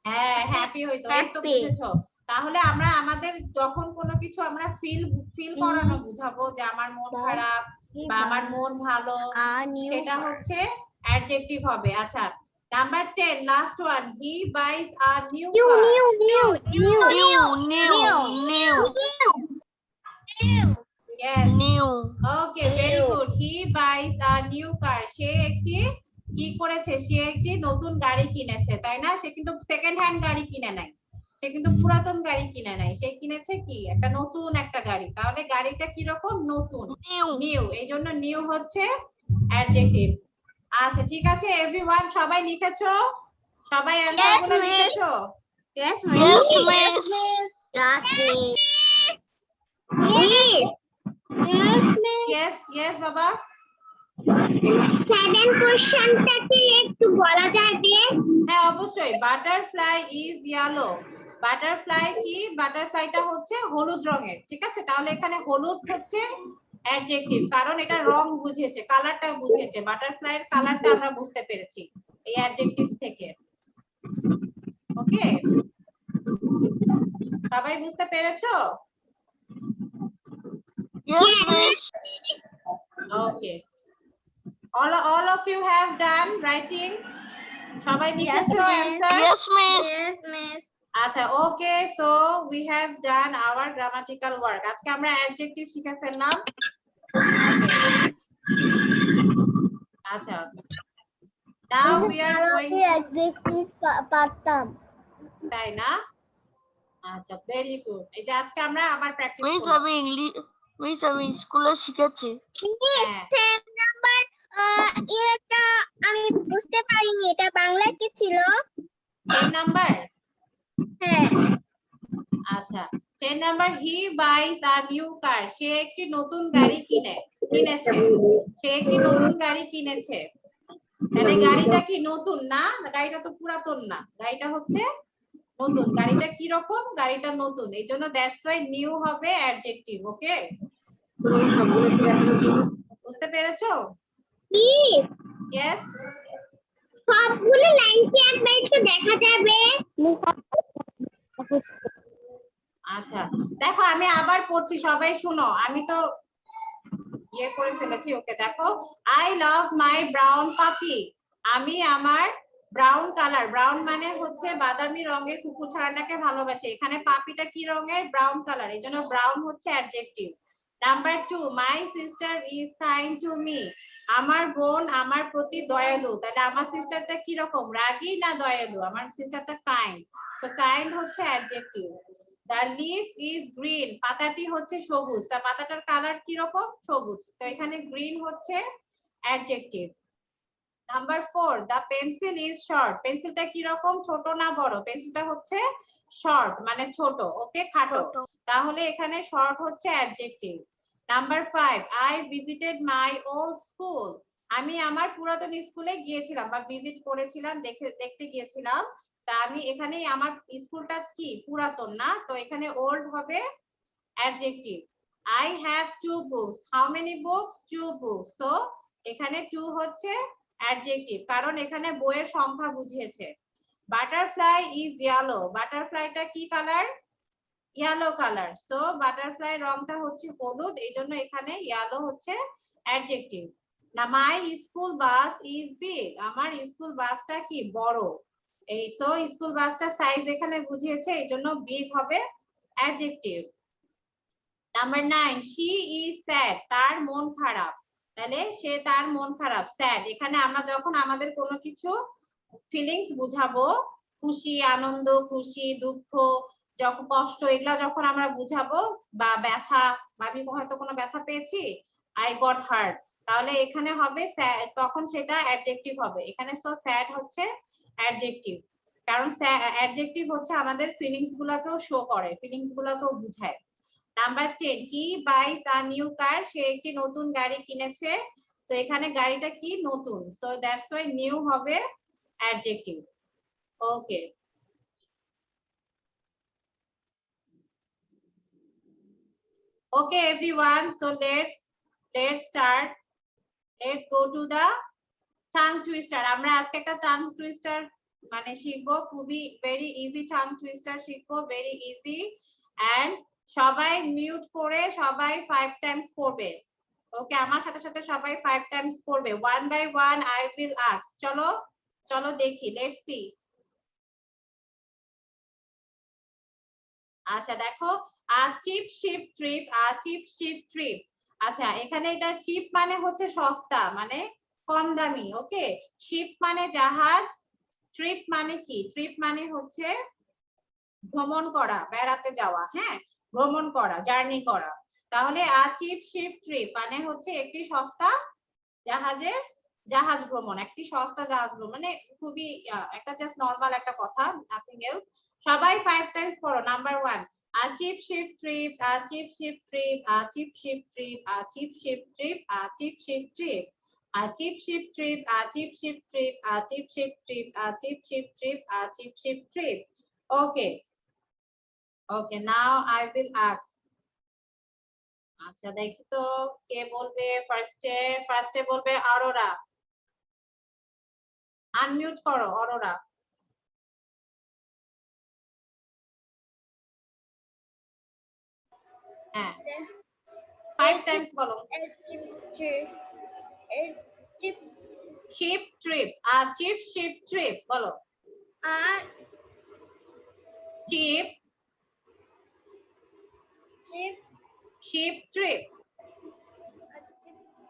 হ্যাঁ, হ্যাপি হইতো। এই তো বুঝেছো। তাহলে আমরা আমাদের যখন কোনো কিছু আমরা ফিল করানো বুঝাবো, যে আমার মন খারাপ বা আমার মন ভালো, সেটা হচ্ছে অ্যাডজেক্টিভ হবে। আচ্ছা, number 10, last one, he বাইজ a new car. Yes. New. Okay, very good. He buys a new car. সে একটি কি করেছে? সে একটি নতুন গাড়ি কিনেছে, তাই না? সে কিন্তু সেকেন্ড হ্যান্ড গাড়ি কিনে নাই, সে কিন্তু পুরাতন গাড়ি কিনে নাই, সে কিনেছে কি একটা নতুন একটা গাড়ি। তাহলে গাড়িটা কি রকম? নতুন, নিউ। এই জন্য নিউ হচ্ছে অ্যাডজেক্টিভ। আচ্ছা, ঠিক আছে এভরিওয়ান, সবাই লিখেছো? সবাই অ্যানসারগুলো লিখেছো? Yes, Yes, miss. Yes, yes বাবা। 7 কোশ্চেনটা কি একটু বলা যাবে? হ্যাঁ, অবশ্যই। বাটারফ্লাই ইজ ইয়েলো, বাটারফ্লাই কি? বাটারফ্লাইটা হচ্ছে হলুদ রঙের, ঠিক আছে? তাহলে এখানে হলুদ হচ্ছে অ্যাডজেক্টিভ, কারণ এটা রং বুঝিয়েছে, কালারটা বুঝিয়েছে। বাটারফ্লাইয়ের কালারটা আমরা বুঝতে পেরেছি এই অ্যাডজেক্টিভ থেকে। ওকে, সবাই বুঝতে পেরেছো? Yes, miss. Okay, all of you have done writing. সবাই লিখেছো miss. Answer? Yes, miss. Yes, miss. আচ্ছা okay, so we have done our grammatical work. আজকে আমরা অ্যাডজেক্টিভ শিখে ফেললাম। আচ্ছা, now we are going, adjective পারতাম। তাই না? আচ্ছা, ভেরি গুড। এই যে আজকে আমরা আবার প্র্যাকটিস Miss, করব। আমি ইংলিশ মিস আমি স্কুলে শিখেছি। হ্যাঁ, 10 নাম্বার এটা আমি বুঝতে পারিনি, এটা বাংলায় কি ছিল? 10 নাম্বার। হ্যাঁ, আচ্ছা, 10 number, he বাইস a new car. সে একটি নতুন গাড়ি কিনেছে। সে একটি নতুন গাড়ি কিনেছে। তাহলে গাড়িটা কি নতুন না? গাড়িটা তো পুরাতন না, গাড়িটা হচ্ছে নতুন। গাড়িটা কি রকম? গাড়িটা নতুন, এই জন্য দ্যাটস ওয়াই নিউ হবে অ্যাডজেক্টিভ। ওকে, বুঝতে পেরেছো? Please yes. সবগুলো লাইন কি একবার একটু দেখা যাবে? আচ্ছা, দেখো আমি আবার পড়ছি, সবাই শুনো। আমি তো ইয়ে করে ফেলেছি। ওকে, দেখো, আই লাভ মাই ব্রাউন পাপি। আমি আমার ব্রাউন কালার, ব্রাউন মানে হচ্ছে বাদামি রঙের কুকুর ছানাটাকে ভালোবাসি। এখানে পাপিটা কি রঙের? ব্রাউন কালার, এই জন্য ব্রাউন হচ্ছে adjective. Number 2, my sister is kind to me. আমার বোন আমার প্রতি দয়ালু। তাহলে আমার সিস্টারটা কি রকম? রাগী না দয়ালু? আমার সিস্টারটা কাইন্ড, তো কাইন্ড হচ্ছে adjective. The leaf is green, পাতাটি হচ্ছে সবুজ। তা পাতাটার কালার কি রকম? সবুজ, তো এখানে গ্রিন হচ্ছে adjective. Number 4, the pencil is short, পেন্সিলটা কি রকম? ছোট না বড়? পেন্সিলটা হচ্ছে শর্ট মানে ছোট, ওকে, খাটো। তাহলে এখানে শর্ট হচ্ছে adjective. Number 5, I visited my old school, আমি আমার পুরাতন স্কুলে গিয়েছিলাম বা ভিজিট করেছিলাম, দেখতে গিয়েছিলাম। তা আমি এখানে আমার স্কুলটা কি পুরাতন না, তো এখানে ওল্ড হবে adjective. I have 2 books, how many books? 2 books, so এখানে 2 হচ্ছে অ্যাডজেক্টিভ, কারণ এখানে বইয়ের সংখ্যা বুঝিয়েছে। বাটারফ্লাই ইজ ইয়েলো, বাটারফ্লাইটা কি colour? Yellow colour, so butterfly রংটা হচ্ছে হলুদ, এই জন্য এখানে ইয়েলো হচ্ছে অ্যাডজেক্টিভ। না, my school bus is big, আমার স্কুল বাসটা কি বড়। এই সো স্কুল বাসটা সাইজ এখানে বুঝিয়েছে, এই জন্য বিগ হবে adjective. Number 9, she is sad, তার মন খারাপ। তাহলে তার মন খারাপ, স্যাড। এখানে আমরা যখন আমাদের কোনো কিছু ফিলিংস বুঝাবো, খুশি, আনন্দ, খুশি, দুঃখ, যখন কষ্ট, এগুলা যখন আমরা বুঝাবো, বা ব্যথা, বা আমি হয়তো কোনো ব্যথা পেয়েছি, আই গট হার্ট, তাহলে এখানে হবে তখন সেটা অ্যাডজেক্টিভ হবে এখানে। সো স্যাড হচ্ছে অ্যাডজেক্টিভ, কারণ অ্যাডজেক্টিভ হচ্ছে আমাদের ফিলিংস গুলাকেও শো করে, ফিলিংস গুলাকেও বুঝায়। Number 10, he বাইস a new car, সে একটি নতুন গাড়ি কিনেছে। তো এখানে গাড়িটা কি নতুন, সো দ্যাটস ওয়াই নিউ হবে adjective. Okay, okay everyone, so let's start, let's go to the tongue twister. আমরা আজকে একটা tongue twister মানে শিখবো, খুবই ভেরি ইজি tongue twister শিখবো, ভেরি ইজি। এন্ড সবাই মিউট করে সবাই 5 টাইমস পড়বে। ওকে, আমার সাথে সাথে সবাই 5 টাইমস পড়বে, one by one I will ask. চলো চলো দেখি, লেটস সি। আচ্ছা দেখো, a chip ship trip, a chip ship trip. আচ্ছা, এখানে এটা চিপ মানে হচ্ছে সস্তা, মানে কম দামি। ওকে, শিপ মানে জাহাজ, ট্রিপ মানে কি? ট্রিপ মানে হচ্ছে ভ্রমণ করা, বেড়াতে যাওয়া। হ্যাঁ, ভ্রমণ করা, জার্নি করা। তাহলে আ চিপ শিপ ট্রিপ মানে হচ্ছে একটি সস্তা জাহাজ ভ্রমণ, একটি সস্তা জাহাজ ভ্রমণ, মানে খুবই একটা জাস্ট নরমাল একটা কথা, নাথিং এলস। সবাই 5 টাইমস পড়ো। Number 1, a cheap ship trip, a cheap ship trip, a cheap ship trip, a cheap ship trip, a cheap ship trip, a cheap ship trip, a cheap ship trip, a cheap ship trip, a cheap ship trip, a cheap ship trip. Okay, okay, now I will ask. আচ্ছা দেখি তো কে বলবে ফার্স্টে বলবে Arora. Unmute করো অরোরা। হ্যাঁ, 5 Times বলো। A cheap ship trip a chip ship trip বলো A chip chip ship trip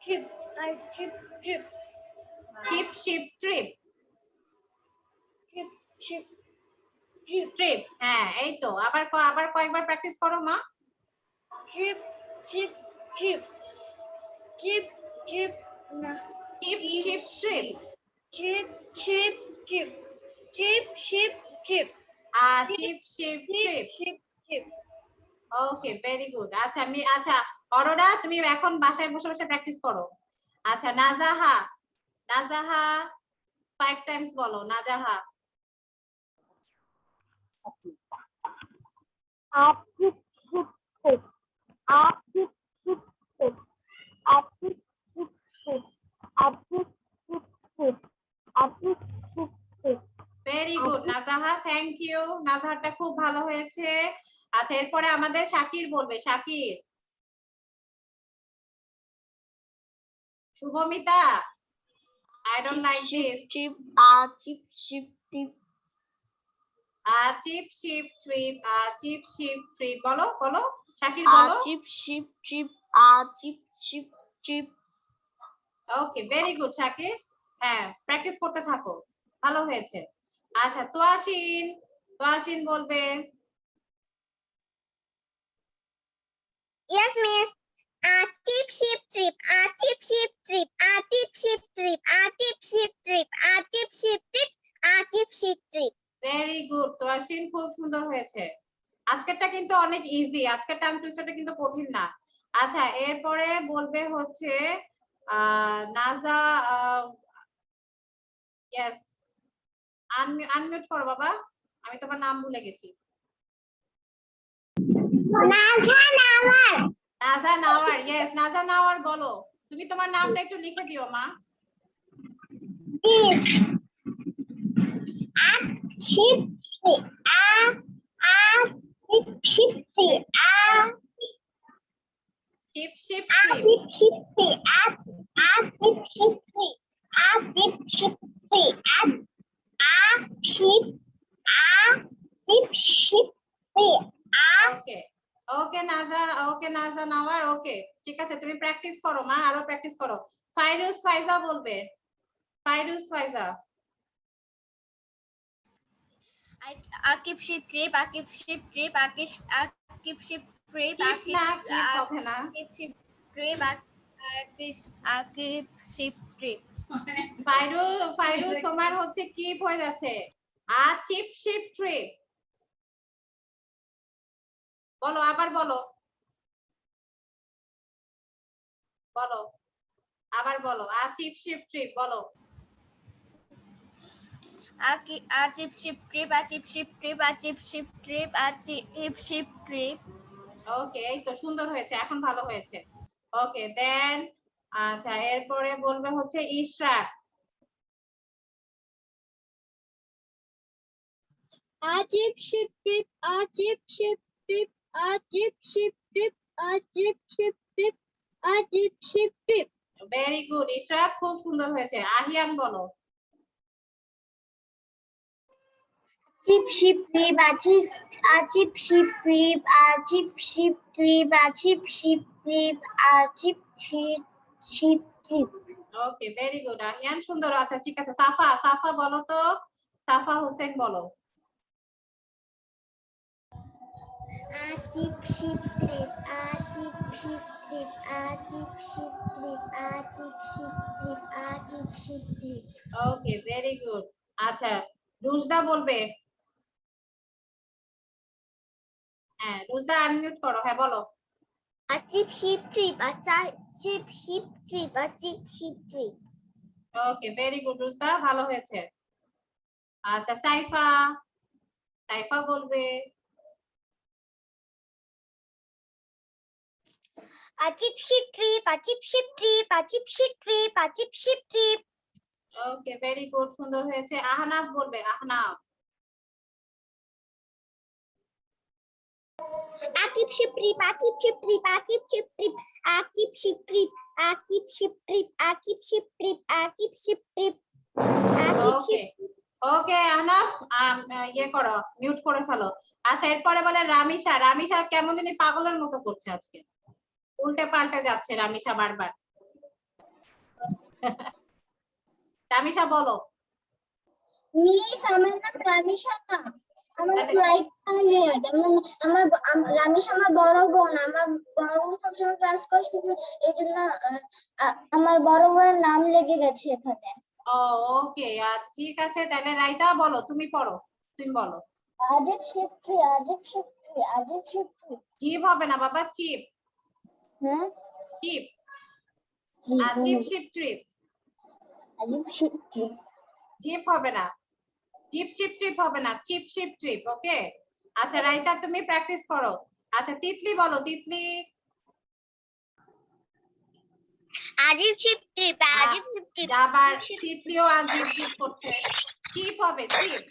chip a chip chip cheap ship trip chip chip chip trip হ্যাঁ এই তো আবার আবার কয়েকবার প্র্যাকটিস করো মা chip chip chip chip chip na chip ship trip chip chip chip chip chip chip a chip ship trip chip chip okay very good আচ্ছা আচ্ছা অরোরা তুমি এখন বাসায় বসে বসে প্র্যাকটিস করো আচ্ছা নাজাহা 5 টাইমস বলো নাজাহা A chip chip chip. A chip chip chip. A chip chip chip. A chip chip chip. A chip chip chip. Very good Najaha thank you নাজাহাটা খুব ভালো হয়েছে আচ্ছা এরপরে আমাদের শাকির বলবে Shakir Shubhamita I don't like this chip chip chip chip a chip ship trip a chip ship trip বলো বলো শাকির বলো chip chip chip chip chip chip okay very good Shakir হ্যাঁ প্র্যাকটিস করতে থাকো ভালো হয়েছে আচ্ছা তোয়াশিন বলবে Yes, miss. A tip ship trip. A tip ship trip. A tip ship trip. A tip ship trip. A tip ship trip. A tip ship trip. Very good Tawshin খুব সুন্দর হয়েছে আজকেরটা কিন্তু অনেক ইজি আজকের টাং টুইস্টারটা কিন্তু কঠিন না আচ্ছা এরপরে বলবে হচ্ছে নাজা ইয়েস আনমিউট করো বাবা আমি তোমার নাম ভুলে গেছি নাজা নাওয়ার ইয়েস নাজা নাওয়ার বলো তুমি তোমার নামটা একটু লিখে দিও মা চিপ শিপ ট্রিপ ওকে ওকে নাজা নাওয়ার ওকে ঠিক আছে তুমি প্র্যাকটিস করো মা আরো প্র্যাকটিস করো ফাইরুজ ফাইজা বলবে ফাইরুজ ফাইজা A keep ship trip. A keep ship trip. A keep ship trip. A keep না কিপ হবে না keep ship trip. A keep ship trip. Fairuz তোমার হচ্ছে কিপ হয়ে যাচ্ছে আ চিপ শিপ ট্রিপ বলো আবার বলো আবার বলো আ চিপ শিপ ট্রিপ বলো A chip ship trip. A chip ship trip. A chip ship trip. A chip ship trip. ওকে এই তো সুন্দর হয়েছে এখন ভালো হয়েছে ওকে দেন আচ্ছা এরপরে বলবে হচ্ছে Ishraq A chip ship trip. A chip ship trip. A chip ship trip. A chip ship trip. A chip ship trip. Very good Ishrak খুব সুন্দর হয়েছে আহিয়ান বলো Chip ship trip. A chip ship trip. A chip ship trip. A chip ship trip. A chip ship trip. Okay very good Ahiyan সুন্দর আচ্ছা ঠিক আছে সাফা বলো তো সাফা হোসেন বলো A chip ship trip. A chip ship trip. A chip ship trip. A chip ship trip. A chip ship trip. Okay very good আচ্ছা রুজদা বলবে হ্যাঁ রুজদা আনমিউট করো হ্যাঁ বলো A chip ship trip. A chip ship trip. A chip ship trip. Okay very good Rujda ভালো হয়েছে আচ্ছা সাইফা বলবে A chip ship trip. A chip ship trip. A chip ship trip. A chip ship trip. Okay very good সুন্দর হয়েছে আহনাফ বলবে Ahnaf A chip ship trip. A chip ship trip. A chip ship trip. A chip ship trip. I keep ship trip. I keep ship trip. I keep ship trip. I keep okay ship. ওকে আহনাফ ইয়ে করো, mute করে ফেলো। আচ্ছা এরপরে বলে রামিশা। রামিশা কেমন জানি পাগলের মতো করছে আজকে, উল্টে পাল্টে যাচ্ছে রামিশা বারবার। রামিশা বলো। মিস আমার নাম রামিশা না, আমার নাম তাহলে- রাইতা জিয়াদ। রামিশা আমার বড় বোন। আমার বড় বোন সবসময় ক্লাস করে, এই জন্য আমার বড় বোনের নাম লেগে গেছে এখানে। ও ওকে আচ্ছা ঠিক আছে, তাহলে রাইতা বলো, তুমি পড়ো, তুমি বলো। A jib ship tree, a jib ship tree, a jib ship tree. Chip হবে না বাবা, চিপ হ্যাঁ, চিপ। জি, chip ship trip, a jib ship tree. জিপ হবে না, জিপ শিপ ট্রিপ হবে না, চিপ শিপ ট্রিপ। ওকে আচ্ছা রাইতা তুমি প্র্যাকটিস করো। আচ্ছা তিতলি বলো, Titli. A jib ship trip, a jib ship trip. আবার তিতলিও আর জিপ জিপ করছে। চিপ হবে, চিপ।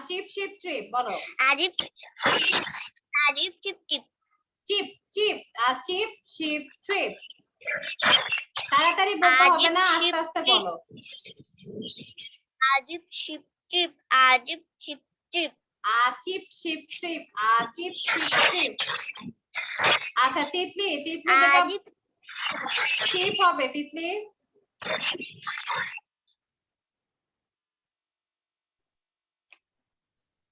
চিপ শিপ ট্রিপ বলো। A jib a jib ship trip. Chip chip chip ship trip. তাড়াতাড়ি বলতে হবে না, আস্তে আস্তে বলো। A jib ship trip, a jib ship trip. Chip ship trip, chip ship trip. আচ্ছা তিতলি, তিতলি যেটা আজিব চিপ হবে তিতলি।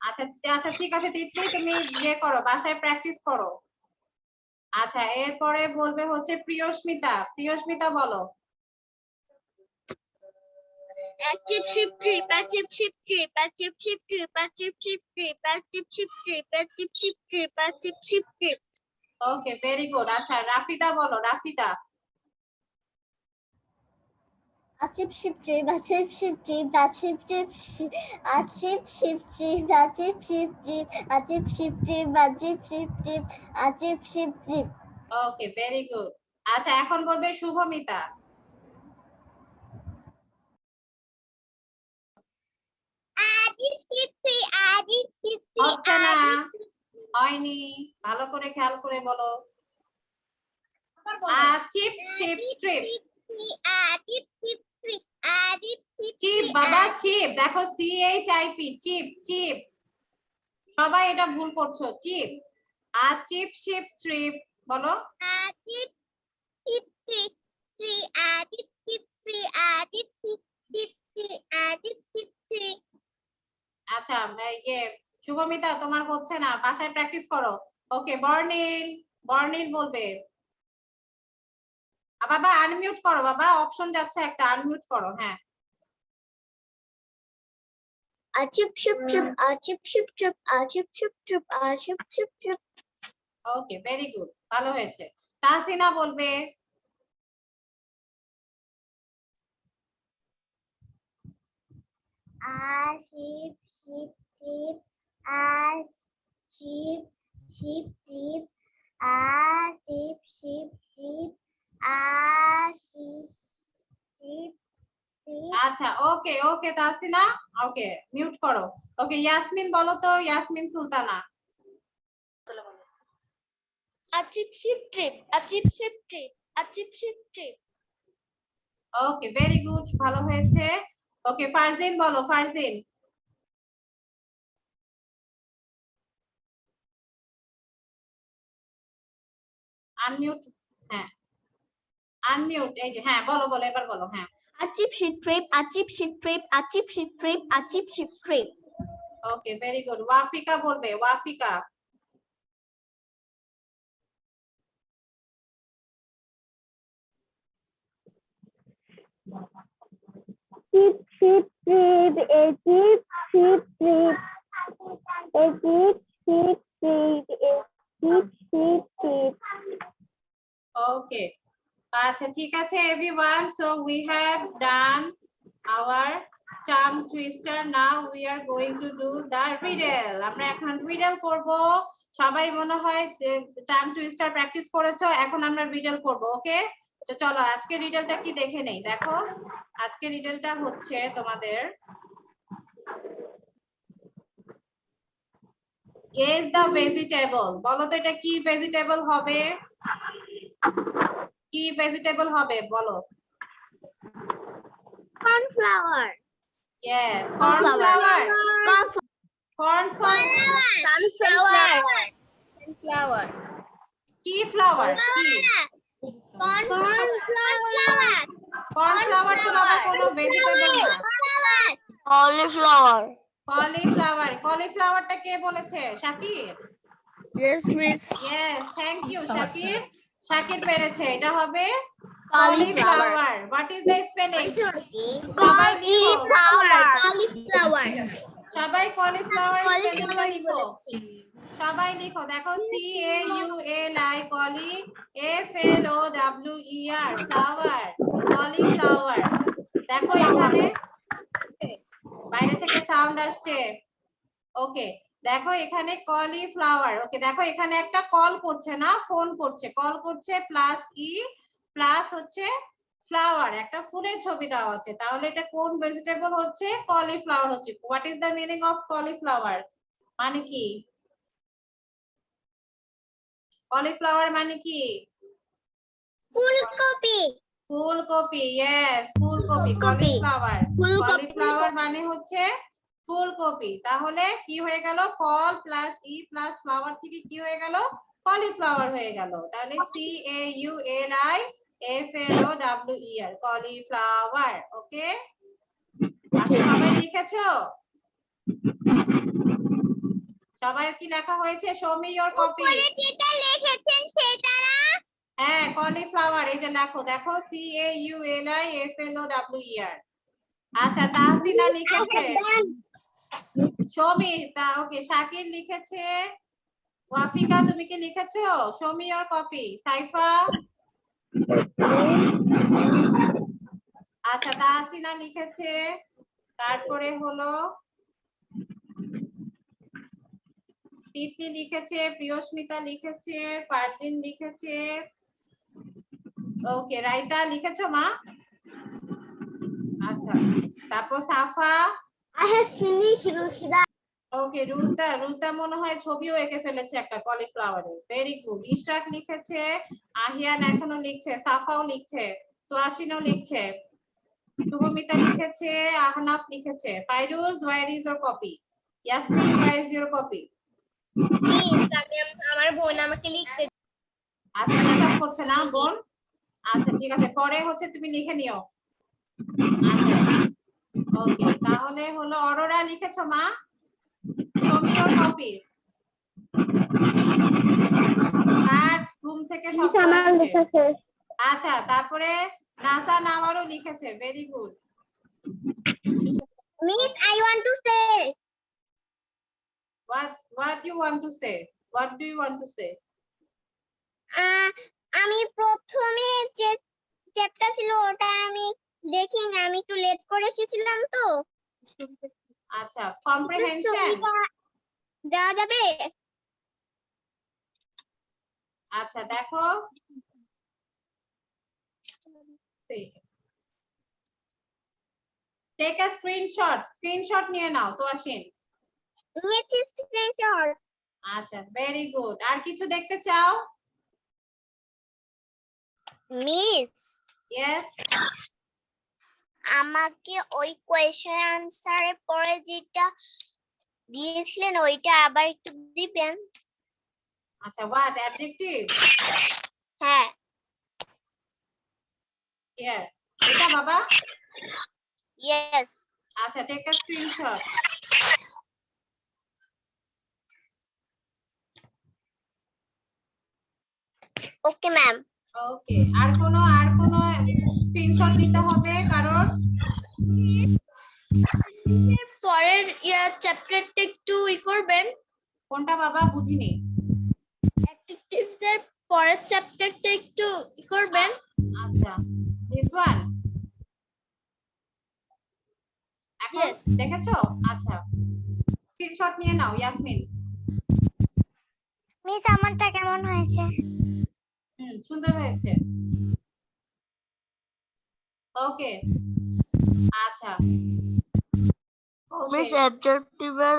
আচ্ছা আচ্ছা ঠিক আছে তিতলি, তুমি ইয়ে করো, বাসায় প্র্যাকটিস করো। আচ্ছা এরপরে বলবে হচ্ছে প্রিয়স্মিতা। প্রিয়স্মিতা বলো। Achip ship trip, achip ship trip, achip ship trip, achip ship trip, achip ship trip, achip ship trip, achip ship trip. Okay very good. আচ্ছা রাফিদা বলো, Rafida. Achip ship trip. Achip ship trip. Achip ship trip. Achip ship trip. Achip ship trip. Achip ship trip. Achip ship trip. Achip ship trip. Okay very good. আচ্ছা এখন বলবে Shubhamita. Achip ship trip, achip ship trip, হচ্ছে না, হয়নি, ভালো করে খেয়াল করে বলো। Cheap ship trip. achip ship trip, achip ship cheap trip, বাবা চিপ, দেখো CHIP, চিপ চিপ। সবাই এটা ভুল করছো, চিপ। চিপ শিপ ট্রিপ বলো। achip ship trip, tree, achip ship tree, achip ship trip, tree, achip ship tree. আচ্ছা ইয়ে শুভমিতা তোমার হচ্ছে না, বাসায় প্র্যাকটিস করো। ওকে বর্ণিল, বর্ণিল বলবে। বাবা আনমিউট করো, বাবা অপশন যাচ্ছে একটা, আনমিউট করো। হ্যাঁ Achip ship trip, achip ship trip, achip ship trip, achip ship trip. Okay very good, ভালো হয়েছে। তাহসিনা বলবে। Aship ship trip, aship ship trip, aship ship trip, aship ship trip. আচ্ছা ওকে ওকে তাহসিনা, ওকে মিউট করো। ওকে ইয়াসমিন বলো তো, Yasmin Sultana. Achip ship trip, achip ship trip, achip ship trip. Okay very good, ভালো হয়েছে। ওকে ফারজিন বলো, ফারজিন। আনমিউট, হ্যাঁ আনমিউট, এই যে হ্যাঁ বলো বলো, এবার বলো। হ্যাঁ Achip ship trip. Achip ship trip. Achip ship trip. Achip ship trip. Okay very good. Wafika বলবে, Wafika. Chip ship trip. A chip ship trip. A chip ship trip. A chip ship trip. ওকে আচ্ছা ঠিক আছে everyone, so we have done our tongue twister. Now we are going to do the riddle. আমরা এখন riddle করব। সবাই মনে হয় যে টাং টুইস্টার প্র্যাকটিস করেছো, এখন আমরা রিডল করব। ওকে তো চলো আজকে রিডলটা কি দেখে নেই। দেখো আজকে রিডলটা হচ্ছে তোমাদের গেস দা ভেজিটেবল। বলো তো এটা কি ভেজিটেবল হবে? কি ভেজিটেবল হবে বলো? Cornflower. Yes, cornflower. Cornflower. Sunflower. Flower. কি ফ্লাওয়ার? কি? Cornflower. কর্নফ্লাওয়ার তো বাবা কোনো ভেজিটেবল না। Cauliflower. কলিফ্লাওয়ার। কলিফ্লাওয়ারটা কে বলেছে? Shakir? Yes, miss. Yes, thank you Shakir. Shakir পেরেছে। এটা হবে Cauliflower. Cauliflower. What is the spelling? Cauliflower. সবাই কলিফ্লাওয়ার স্পেলিংটা Cauliflower লিখো। সবাই লিখো। দেখো CAULI কলি FLOWER ফ্লাওয়ার। কলিফ্লাওয়ার। দেখো এখানে বাইরে থেকে সাউন্ড আসছে। ওকে, দেখো এখানে কলিফ্লাওয়ার। ওকে, দেখো এখানে একটা কল করছে না, ফোন করছে। কল করছে প্লাস ই প্লাস হচ্ছে ফ্লাওয়ার, একটা ফুলের ছবি দেওয়া আছে। তাহলে এটা কোন ভেজিটেবল হচ্ছে? কলিফ্লাওয়ার হচ্ছে। What is the meaning of cauliflower? মানে কি? কলিফ্লাওয়ার মানে কি? ফুলকপি। ফুলকপি। ইয়েস, ফুলকপি। ফুলকপি। কলিফ্লাওয়ার। ফুলকপি। কলিফ্লাওয়ার মানে হচ্ছে ফুলকপি। তাহলে কি হয়ে গেল? Call plus E plus flower থেকে কি হয়ে গেল? কলিফ্লাওয়ার হয়ে গেল। তাহলে CAULIFLOWER কলিফ্লাওয়ার। ওকে, আচ্ছা সবাই লিখেছো? সবাই কি লেখা হয়েছে? Show me your copy. উপরে যেটা লিখেছেন সেটা না? হ্যাঁ, কলিফ্লাওয়ার। এই যে লেখো, দেখো CAULIFLOWER। আচ্ছা, তাহসিনা লিখেছে। Show me. ওকে, শাকির লিখেছে। ওয়াফিকা তুমি কি লিখেছো? Show me your copy. Saifa. আচ্ছা, তাহসিনা লিখেছে। তারপরে হলো তিতলি লিখেছে, প্রিয়স্মিতা লিখেছে, ফারজিন লিখেছে। ওকে, রাইতা লিখেছো মা? আচ্ছা, তারপর সাফা। I have finished, Rushida. ওকে, রুজদা মনে হয় ছবিও এঁকে ফেলেছে একটা কলিফ্লাওয়ারের। Very good. ইশরাক লিখেছে, আহিয়ান এখনো লিখছে, সাফাও লিখছে, তোয়াশিনও লিখছে, শুভমিতা লিখেছে, আহনাফ লিখেছে। Fairuz, where is your copy? Yasmin, where is your copy? Please, আমার বোন আমাকে লিখতে আচ্ছা, ডিস্টার্ব করছে না বোন? আচ্ছা ঠিক আছে, পরে হচ্ছে তুমি লিখে নিও। আচ্ছা ওকে, তাহলে হলো অরোরা লিখেছো মা? Show me your copy. Car room থেকে শব্দ আসছে? আচ্ছা, তারপরে নাসা নাওয়ারও লিখেছে। Very good. Miss, I want to say. What you want to say? What do you want to say? আমি প্রথমে যে চ্যাপ্টার ছিল ওটা আমি দেখিনি, আমি একটু লেট করে এসেছিলাম তো। আচ্ছা, কম্প্রিহেনশন। দেওয়া যাবে? আচ্ছা দেখো, টেক আ স্ক্রিনশট নিয়ে নাও তো আসেন। নিয়েছি স্ক্রিনশট। আচ্ছা, ভেরি গুড। আর কিছু দেখতে চাও? Miss, yes. আমাকে ওই কোয়েশ্চেন আনসারের পরে যেটা দিয়েছিলেন ওইটা আবার একটু দিবেন? আচ্ছা, হোয়াট অ্যাডজেক্টিভ? হ্যাঁ। হিয়ার এটা বাবা? ইয়েস। আচ্ছা, take a screenshot. Okay ma'am. Okay, আর কোন স্ক্রিনশট নিতে হবে কারণ? পরের চ্যাপ্টারটা একটু করবেন। কোনটা বাবা? বুঝিনি। অ্যাডজেক্টিভস এর পরের চ্যাপ্টারটা একটু করবেন। আচ্ছা, দিস ওয়ান এখন Yes. দেখেছো? আচ্ছা, স্ক্রিনশট নিয়ে নাও ইয়াসমিন। মিস, আমারটা কেমন হয়েছে? সুন্দর হয়েছে। ওকে, আচ্ছা মিস, অ্যাডজেক্টিভের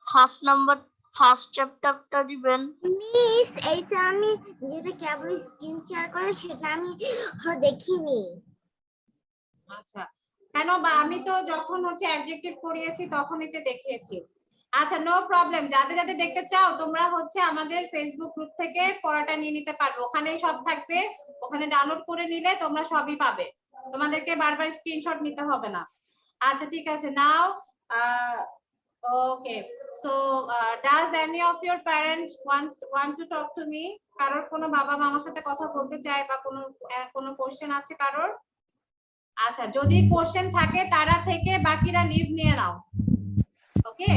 ফার্স্ট নাম্বার ফার্স্ট চ্যাপ্টারটা দিবেন। মিস এইটা আমি যেটা কেবল স্ক্রিন শেয়ার করে সেটা আমি দেখিনি। আচ্ছা, কেন বা আমি তো যখন হচ্ছে অ্যাডজেক্টিভ করিয়েছি তখন এটা দেখিয়েছি। আচ্ছা, নো প্রবলেম। যাদের যাদের দেখতে চাও তোমরা হচ্ছে আমাদের ফেসবুক গ্রুপ থেকে পড়াটা নিয়ে নিতে পারবে, ওখানেই সব থাকবে, ওখানে ডাউনলোড করে নিলে তোমরা সবই পাবে, তোমাদেরকে বারবার স্ক্রিনশট নিতে হবে না। আচ্ছা ঠিক আছে, now okay, so does any of your parents want to talk to me? কারোর কোনো বাবা মামার সাথে কথা বলতে চায় বা কোনো কোশ্চেন আছে কারোর? আচ্ছা, যদি কোশ্চেন থাকে তারা থেকে বাকিরা লিভ নিয়ে নাও। ওকে,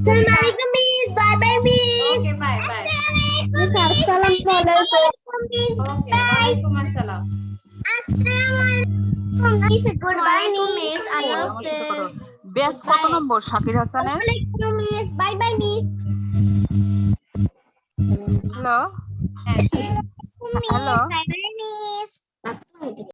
আসসালামু আলাইকুম miss, bye bye miss. Okay, bye bye. Miss আসসালামু আলাইকুম মিস, ওকে, ওয়ালাইকুম আসসালাম। মিস গুড বাই মিস, আল্লাহ হাফেজ। ব্যাচ কত নম্বর শাকির হাসানের? ওয়ালাইকুম miss, bye bye miss. Hello হ্যাঁ, জি। Hello bye bye miss.